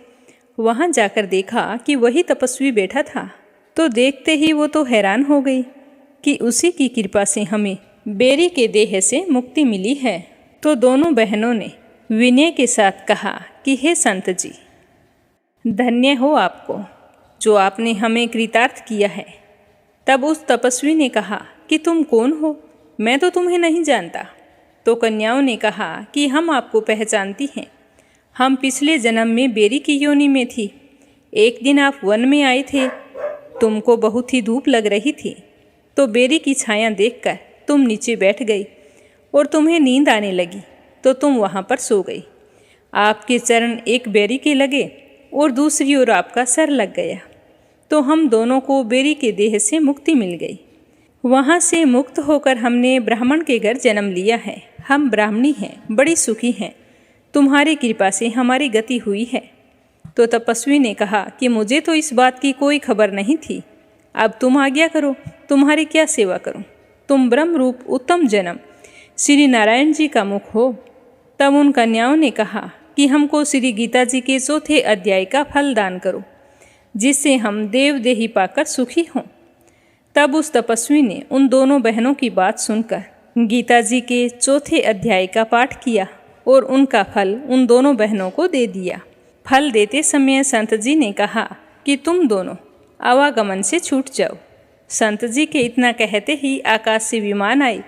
[SPEAKER 2] वहाँ जाकर देखा कि वही तपस्वी बैठा था। तो देखते ही वो तो हैरान हो गई कि उसी की कृपा से हमें बेरी के देह से मुक्ति मिली है। तो दोनों बहनों ने विनय के साथ कहा कि हे संत जी, धन्य हो आपको जो आपने हमें कृतार्थ किया है। तब उस तपस्वी ने कहा कि तुम कौन हो, मैं तो तुम्हें नहीं जानता। तो कन्याओं ने कहा कि हम आपको पहचानती हैं। हम पिछले जन्म में बेरी की योनि में थी। एक दिन आप वन में आए थे, तुमको बहुत ही धूप लग रही थी, तो बेरी की छाया देखकर तुम नीचे बैठ गई और तुम्हें नींद आने लगी तो तुम वहाँ पर सो गई। आपके चरण एक बेरी के लगे और दूसरी ओर आपका सर लग गया, तो हम दोनों को बेरी के देह से मुक्ति मिल गई। वहाँ से मुक्त होकर हमने ब्राह्मण के घर जन्म लिया है। हम ब्राह्मणी हैं, बड़ी सुखी हैं। तुम्हारी कृपा से हमारी गति हुई है। तो तपस्वी ने कहा कि मुझे तो इस बात की कोई खबर नहीं थी। अब तुम आज्ञा करो, तुम्हारी क्या सेवा करूं? तुम ब्रह्म रूप उत्तम जन्म श्री नारायण जी का मुख हो। तब उन कन्याओं ने कहा कि हमको श्री गीता जी के 4थे अध्याय का फल दान करो, जिससे हम देवदेही पाकर सुखी हों। तब उस तपस्वी ने उन दोनों बहनों की बात सुनकर गीता जी के 4थे अध्याय का पाठ किया और उनका फल उन दोनों बहनों को दे दिया। फल देते समय संत जी ने कहा कि तुम दोनों आवागमन से छूट जाओ। संत जी के इतना कहते ही आकाश से विमान आई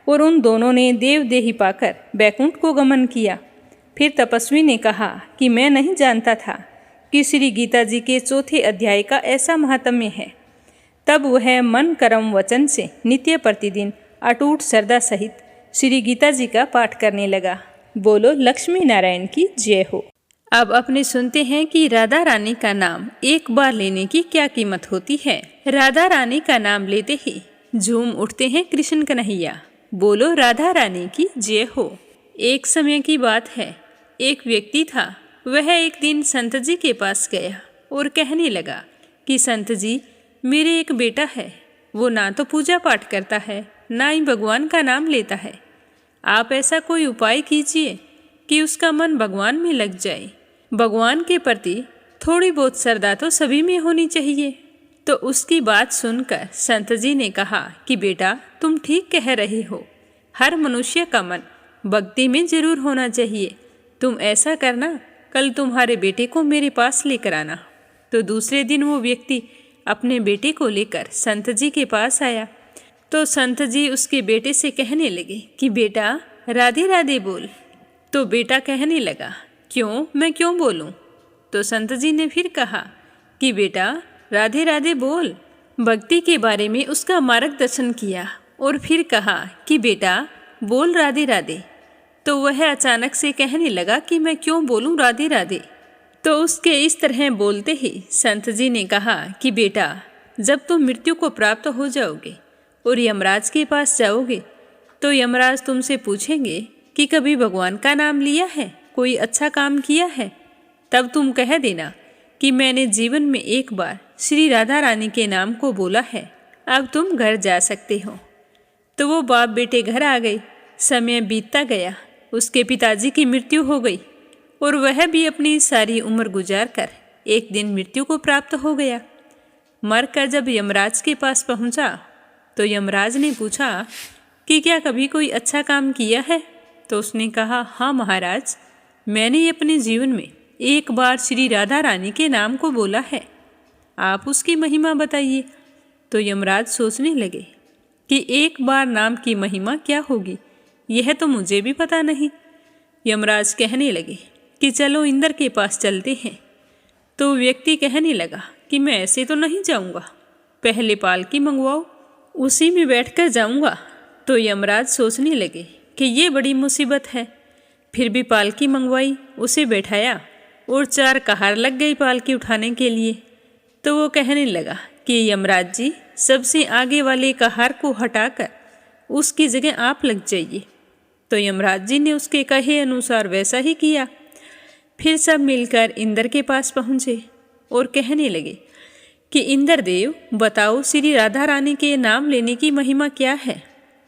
[SPEAKER 2] और उन दोनों ने देवदेही पाकर बैकुंठ को गमन किया। फिर तपस्वी ने कहा कि मैं नहीं जानता था कि श्री गीता जी के 4थे अध्याय का ऐसा महात्म्य है। तब वह मन कर्म वचन से नित्य प्रतिदिन अटूट श्रद्धा सहित श्री गीता जी का पाठ करने लगा। बोलो लक्ष्मी नारायण की जय हो। अब अपने सुनते हैं कि राधा रानी का नाम एक बार लेने की क्या कीमत होती है। राधा रानी का नाम लेते ही झूम उठते हैं कृष्ण कन्हैया। बोलो राधा रानी की जय हो। एक समय की बात है, एक व्यक्ति था। वह एक दिन संत जी के पास गया और कहने लगा कि संत जी, मेरे एक बेटा है, वो ना तो पूजा पाठ करता है, ना ही भगवान का नाम लेता है। आप ऐसा कोई उपाय कीजिए कि उसका मन भगवान में लग जाए। भगवान के प्रति थोड़ी बहुत श्रद्धा तो सभी में होनी चाहिए। तो उसकी बात सुनकर संत जी ने कहा कि बेटा, तुम ठीक कह रहे हो। हर मनुष्य का मन भक्ति में जरूर होना चाहिए। तुम ऐसा करना, कल तुम्हारे बेटे को मेरे पास लेकर आना। तो दूसरे दिन वो व्यक्ति अपने बेटे को लेकर संत जी के पास आया। तो संत जी उसके बेटे से कहने लगे कि बेटा, राधे राधे बोल। तो बेटा कहने लगा, क्यों, मैं क्यों बोलूं? तो संत जी ने फिर कहा कि बेटा, राधे राधे बोल। भक्ति के बारे में उसका मार्गदर्शन किया और फिर कहा कि बेटा, बोल राधे राधे। तो वह अचानक से कहने लगा कि मैं क्यों बोलूं राधे राधे। तो उसके इस तरह बोलते ही संत जी ने कहा कि बेटा, जब तुम मृत्यु को प्राप्त हो जाओगे और यमराज के पास जाओगे तो यमराज तुमसे पूछेंगे कि कभी भगवान का नाम लिया है, कोई अच्छा काम किया है? तब तुम कह देना कि मैंने जीवन में एक बार श्री राधा रानी के नाम को बोला है, अब तुम घर जा सकते हो। तो वो बाप बेटे घर आ गए। समय बीतता गया, उसके पिताजी की मृत्यु हो गई और वह भी अपनी सारी उम्र गुजार कर एक दिन मृत्यु को प्राप्त हो गया। मरकर जब यमराज के पास पहुंचा तो यमराज ने पूछा कि क्या कभी कोई अच्छा काम किया है? तो उसने कहा, हाँ महाराज, मैंने अपने जीवन में एक बार श्री राधा रानी के नाम को बोला है, आप उसकी महिमा बताइए। तो यमराज सोचने लगे कि एक बार नाम की महिमा क्या होगी, यह तो मुझे भी पता नहीं। यमराज कहने लगे कि चलो इंद्र के पास चलते हैं। तो व्यक्ति कहने लगा कि मैं ऐसे तो नहीं जाऊंगा, पहले पालकी मंगवाओ, उसी में बैठकर जाऊंगा। तो यमराज सोचने लगे कि ये बड़ी मुसीबत है। फिर भी पालकी मंगवाई, उसे बैठाया और 4 कहार लग गई पालकी उठाने के लिए। तो वो कहने लगा कि यमराज जी,
[SPEAKER 1] सबसे आगे वाले कहार को हटाकर उसकी जगह आप लग जाइए। तो यमराज जी ने उसके कहे अनुसार वैसा ही किया। फिर सब मिलकर इंद्र के पास पहुँचे और कहने लगे कि इंद्रदेव बताओ, श्री राधा रानी के नाम लेने की महिमा क्या है।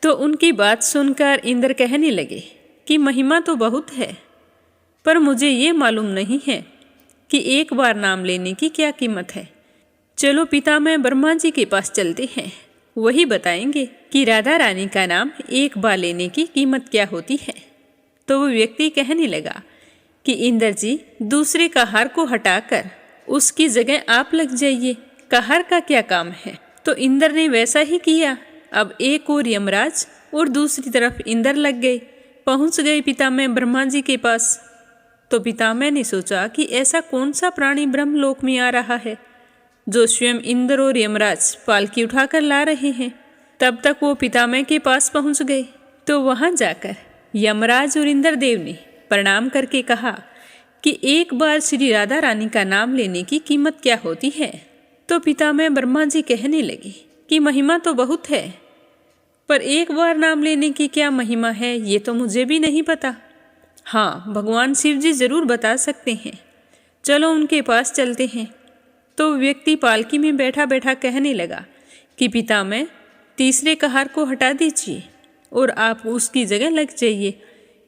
[SPEAKER 1] तो उनकी बात सुनकर इंद्र कहने लगे कि महिमा तो बहुत है, पर मुझे ये मालूम नहीं है कि एक बार नाम लेने की क्या कीमत है। चलो पितामह ब्रह्मा जी के पास चलते हैं, वही बताएंगे कि राधा रानी का नाम एक बार लेने की कीमत क्या होती है। तो वो व्यक्ति कहने लगा कि इंद्र जी, दूसरे कहार को हटाकर उसकी जगह आप लग जाइए, कहार का क्या काम है। तो इंद्र ने वैसा ही किया। अब एक और यमराज और दूसरी तरफ इंद्र लग गए, पहुंच गए पितामह ब्रह्मा जी के पास। तो पितामह ने सोचा कि ऐसा कौन सा प्राणी ब्रह्मलोक में आ रहा है जो स्वयं इंद्र और यमराज पालकी उठाकर ला रहे हैं। तब तक वो पितामह के पास पहुंच गए। तो वहां जाकर यमराज और इंद्रदेव ने प्रणाम करके कहा कि एक बार श्री राधा रानी का नाम लेने की कीमत क्या होती है। तो पितामह ब्रह्मा जी कहने लगे कि महिमा तो बहुत है, पर एक बार नाम लेने की क्या महिमा है ये तो मुझे भी नहीं पता। हाँ, भगवान शिव जी जरूर बता सकते हैं, चलो उनके पास चलते हैं। तो व्यक्ति पालकी में बैठा बैठा कहने लगा कि पितामह, तीसरे कहार को हटा दीजिए और आप उसकी जगह लग जाइए,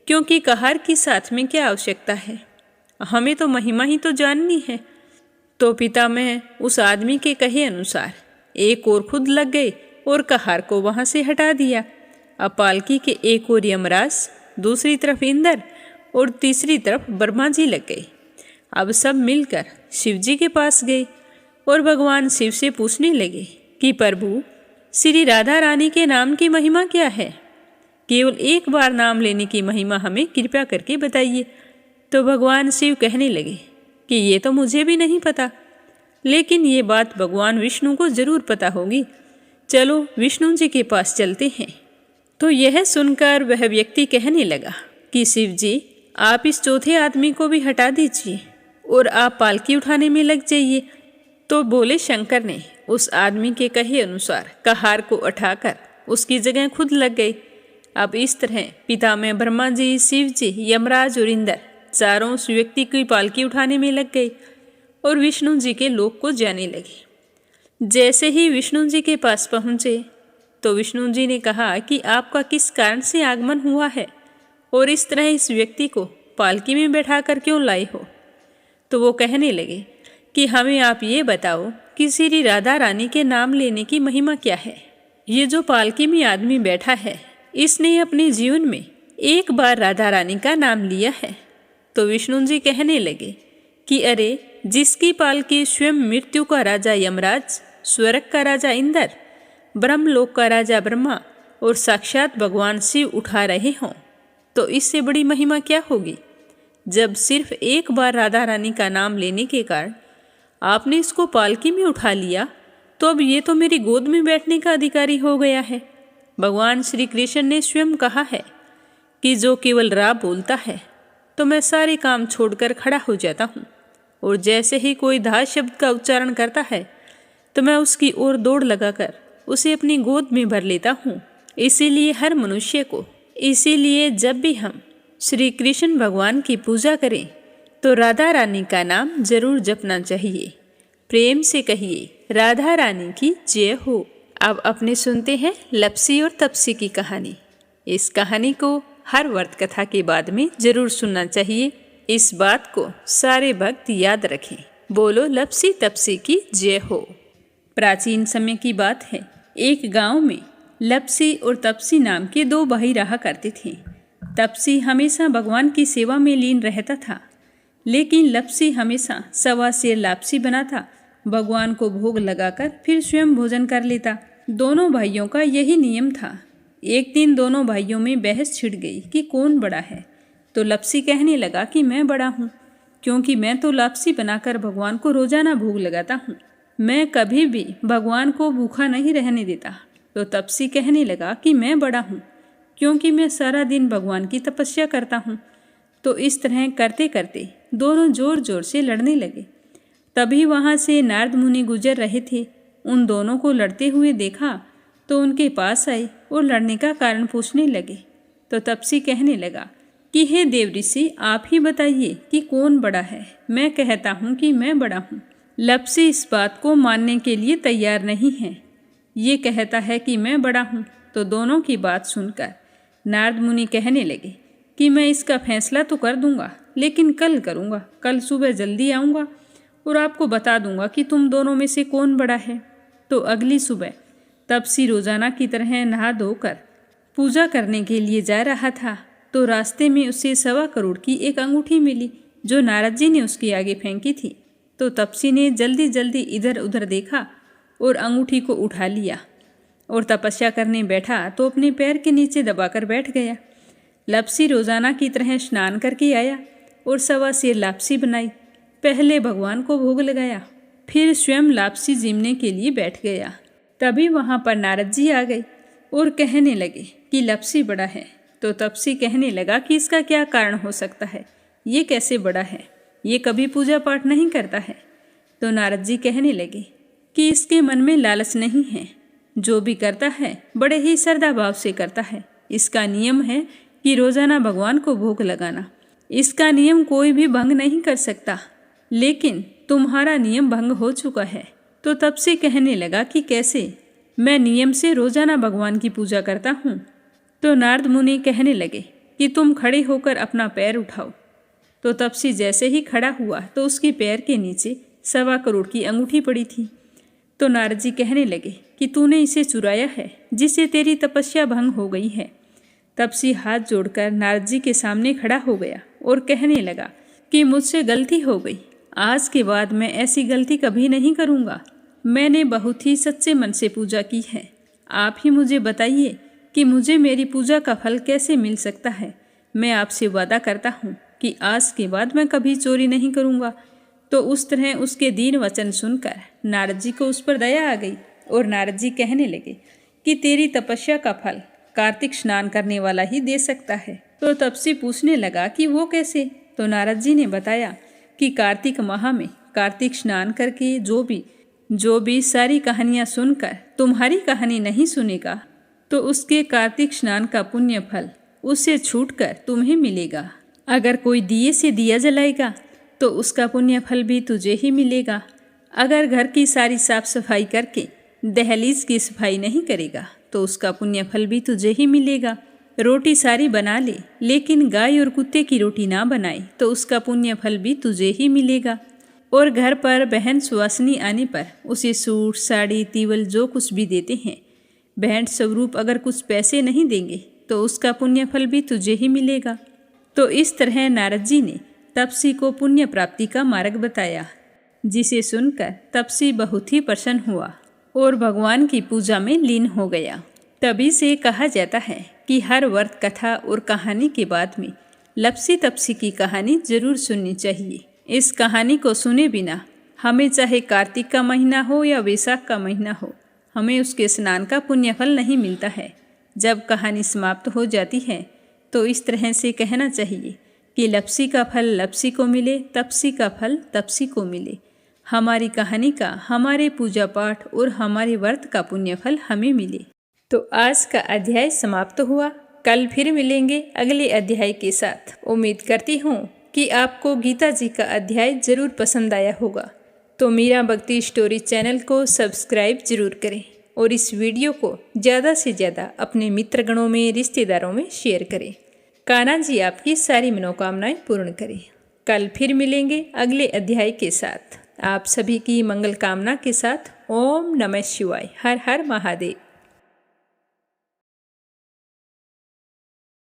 [SPEAKER 1] क्योंकि कहार की साथ में क्या आवश्यकता है, हमें तो महिमा ही तो जाननी है। तो पितामह उस आदमी के कहे अनुसार एक और खुद लग गए और कहार को वहां से हटा दिया। अब पालकी के एक और यमराज, दूसरी तरफ इंद्र और तीसरी तरफ ब्रह्मा जी लग गए। अब सब मिलकर शिव जी के पास गए और भगवान शिव से पूछने लगे कि प्रभु, श्री राधा रानी के नाम की महिमा क्या है, केवल एक बार नाम लेने की महिमा हमें कृपया करके बताइए। तो भगवान शिव कहने लगे कि ये तो मुझे भी नहीं पता, लेकिन ये बात भगवान विष्णु को जरूर पता होगी, चलो विष्णु जी के पास चलते हैं। तो यह सुनकर वह व्यक्ति कहने लगा कि शिव जी, आप इस चौथे आदमी को भी हटा दीजिए और आप पालकी उठाने में लग जाइए। तो बोले शंकर ने उस आदमी के कहे अनुसार कहार को उठाकर उसकी जगह खुद लग गए। अब इस तरह पितामह ब्रह्मा जी, शिव जी, यमराज और इंद्र चारों उस व्यक्ति की पालकी उठाने में लग गए और विष्णु जी के लोक को जाने लगे। जैसे ही विष्णु जी के पास पहुँचे तो विष्णु जी ने कहा कि आपका किस कारण से आगमन हुआ है और इस तरह इस व्यक्ति को पालकी में बैठा कर क्यों लाए हो। तो वो कहने लगे कि हमें आप ये बताओ कि श्री राधा रानी के नाम लेने की महिमा क्या है। ये जो पालकी में आदमी बैठा है, इसने अपने जीवन में एक बार राधा रानी का नाम लिया है। तो विष्णु जी कहने लगे कि अरे, जिसकी पालकी स्वयं मृत्यु का राजा यमराज, स्वर्ग का राजा इंद्र, ब्रह्मलोक का राजा ब्रह्मा और साक्षात भगवान शिव उठा रहे हों, तो इससे बड़ी महिमा क्या होगी। जब सिर्फ एक बार राधा रानी का नाम लेने के कारण आपने इसको पालकी में उठा लिया, तो अब ये तो मेरी गोद में बैठने का अधिकारी हो गया है। भगवान श्री कृष्ण ने स्वयं कहा है कि जो केवल रा बोलता है तो मैं सारे काम छोड़कर खड़ा हो जाता हूँ, और जैसे ही कोई धा शब्द का उच्चारण करता है तो मैं उसकी ओर दौड़ लगाकर उसे अपनी गोद में भर लेता हूँ। इसीलिए हर मनुष्य को, इसीलिए जब भी हम श्री कृष्ण भगवान की पूजा करें तो राधा रानी का नाम जरूर जपना चाहिए। प्रेम से कहिए राधा रानी की जय हो। अब अपने सुनते हैं लप्सी और तपसी की कहानी। इस कहानी को हर व्रत कथा के बाद में जरूर सुनना चाहिए। इस बात को सारे भक्त याद रखें। बोलो लप्सी तपसी की जय हो। प्राचीन समय की बात है, एक गांव में लप्सी और तपसी नाम के दो भाई रहा करते थे। तपसी हमेशा भगवान की सेवा में लीन रहता था, लेकिन लप्सी हमेशा सवा सेर लापसी बनाता, भगवान को भोग लगाकर फिर स्वयं भोजन कर लेता। दोनों भाइयों का यही नियम था। एक दिन दोनों भाइयों में बहस छिड़ गई कि कौन बड़ा है। तो लप्सी कहने लगा कि मैं बड़ा हूँ, क्योंकि मैं तो लापसी बनाकर भगवान को रोजाना भोग लगाता हूँ, मैं कभी भी भगवान को भूखा नहीं रहने देता। तो तपसी कहने लगा कि मैं बड़ा हूँ, क्योंकि मैं सारा दिन भगवान की तपस्या करता हूँ। तो इस तरह करते करते दोनों जोर जोर से लड़ने लगे। तभी वहाँ से नारद मुनि गुजर रहे थे।
[SPEAKER 2] उन दोनों को लड़ते हुए देखा तो उनके पास आए और लड़ने का कारण पूछने लगे। तो तपसी कहने लगा कि हे देव ऋषि, आप ही बताइए कि कौन बड़ा है। मैं कहता हूँ कि मैं बड़ा हूँ। लप्सी इस बात को मानने के लिए तैयार नहीं है। ये कहता है कि मैं बड़ा हूँ। तो दोनों की बात सुनकर नारद मुनि कहने लगे कि मैं इसका फैसला तो कर दूंगा, लेकिन कल करूँगा। कल सुबह जल्दी आऊँगा और आपको बता दूंगा कि तुम दोनों में से कौन बड़ा है। तो अगली सुबह तपसी रोजाना की तरह नहा धोकर पूजा करने के लिए जा रहा था। तो रास्ते में उसे 1.25 करोड़ की एक अंगूठी मिली जो नारद जी ने उसके आगे फेंकी थी। तो तपसी ने जल्दी जल्दी इधर उधर देखा और अंगूठी को उठा लिया और तपस्या करने बैठा तो अपने पैर के नीचे दबाकर बैठ गया। लप्सी रोजाना की तरह स्नान करके आया और 1.25 सेर लापसी बनाई। पहले भगवान को भोग लगाया, फिर स्वयं लापसी जीमने के लिए बैठ गया। तभी वहाँ पर नारद जी आ गए और कहने लगे कि लप्सी बड़ा है। तो तपसी कहने लगा कि इसका क्या कारण हो सकता है, ये कैसे बड़ा है, ये कभी पूजा पाठ नहीं करता है। तो नारद जी कहने लगे कि इसके मन में लालच नहीं है, जो भी करता है बड़े ही श्रद्धा भाव से करता है। इसका नियम है कि रोजाना भगवान को भोग लगाना। इसका नियम कोई भी भंग नहीं कर सकता, लेकिन तुम्हारा नियम भंग हो चुका है। तो तब से कहने लगा कि कैसे, मैं नियम से रोजाना भगवान की पूजा करता हूँ। तो नारद मुनि कहने लगे कि तुम खड़े होकर अपना पैर उठाओ। तो तपसी जैसे ही खड़ा हुआ तो उसके पैर के नीचे 1.25 करोड़ की अंगूठी पड़ी थी। तो नारद जी कहने लगे कि तूने इसे चुराया है, जिससे तेरी तपस्या भंग हो गई है। तपसी हाथ जोड़कर नारद जी के सामने खड़ा हो गया और कहने लगा कि मुझसे गलती हो गई, आज के बाद मैं ऐसी गलती कभी नहीं करूँगा। मैंने बहुत ही सच्चे मन से पूजा की है। आप ही मुझे बताइए कि मुझे मेरी पूजा का फल कैसे मिल सकता है। मैं आपसे वादा करता हूँ कि आज के बाद मैं कभी चोरी नहीं करूँगा। तो उस तरह उसके दीन वचन सुनकर नारद जी को उस पर दया आ गई और नारद जी कहने लगे कि तेरी तपस्या का फल कार्तिक स्नान करने वाला ही दे सकता है। तो तपसी पूछने लगा कि वो कैसे। तो नारद जी ने बताया कि कार्तिक माह में कार्तिक स्नान करके जो भी सारी कहानियाँ सुनकर तुम्हारी कहानी नहीं सुनेगा, तो उसके कार्तिक स्नान का पुण्य फल उससे छूटकर तुम्हें मिलेगा। अगर कोई दिए से दिया जलाएगा तो उसका पुण्य फल भी तुझे ही मिलेगा। अगर घर की सारी साफ सफाई करके दहलीज की सफाई नहीं करेगा तो उसका पुण्य फल भी तुझे ही मिलेगा। रोटी सारी बना ले लेकिन गाय और कुत्ते की रोटी ना बनाए तो उसका पुण्य फल भी तुझे ही मिलेगा। और घर पर बहन सुवासिनी आने पर उसे सूट साड़ी तीवल जो कुछ भी देते हैं, भेंट स्वरूप अगर कुछ पैसे नहीं देंगे तो उसका पुण्य फल भी तुझे ही मिलेगा। तो इस तरह नारद जी ने तपसी को पुण्य प्राप्ति का मार्ग बताया, जिसे सुनकर तपसी बहुत ही प्रसन्न हुआ और भगवान की पूजा में लीन हो गया। तभी से कहा जाता है कि हर व्रत कथा और कहानी के बाद में लप्सी तपसी की कहानी जरूर सुननी चाहिए। इस कहानी को सुने बिना हमें चाहे कार्तिक का महीना हो या वैशाख का महीना हो, हमें उसके स्नान का पुण्य फल नहीं मिलता है। जब कहानी समाप्त हो जाती है तो इस तरह से कहना चाहिए कि लप्सी का फल लप्सी को मिले, तपसी का फल तपसी को मिले। हमारी कहानी का, हमारे पूजा पाठ और हमारे व्रत का पुण्य फल हमें मिले। तो आज का अध्याय समाप्त हुआ। कल फिर मिलेंगे अगले अध्याय के साथ। उम्मीद करती हूँ कि आपको गीता जी का अध्याय जरूर पसंद आया होगा। तो मीरा भक्ति स्टोरी चैनल को सब्सक्राइब जरूर करें और इस वीडियो को ज़्यादा से ज़्यादा अपने मित्रगणों में, रिश्तेदारों में शेयर करें। कान्हा जी आपकी सारी मनोकामनाएं पूर्ण करें। कल फिर मिलेंगे अगले अध्याय के साथ। आप सभी की मंगल कामना के साथ ओम नमः शिवाय। हर हर महादेव।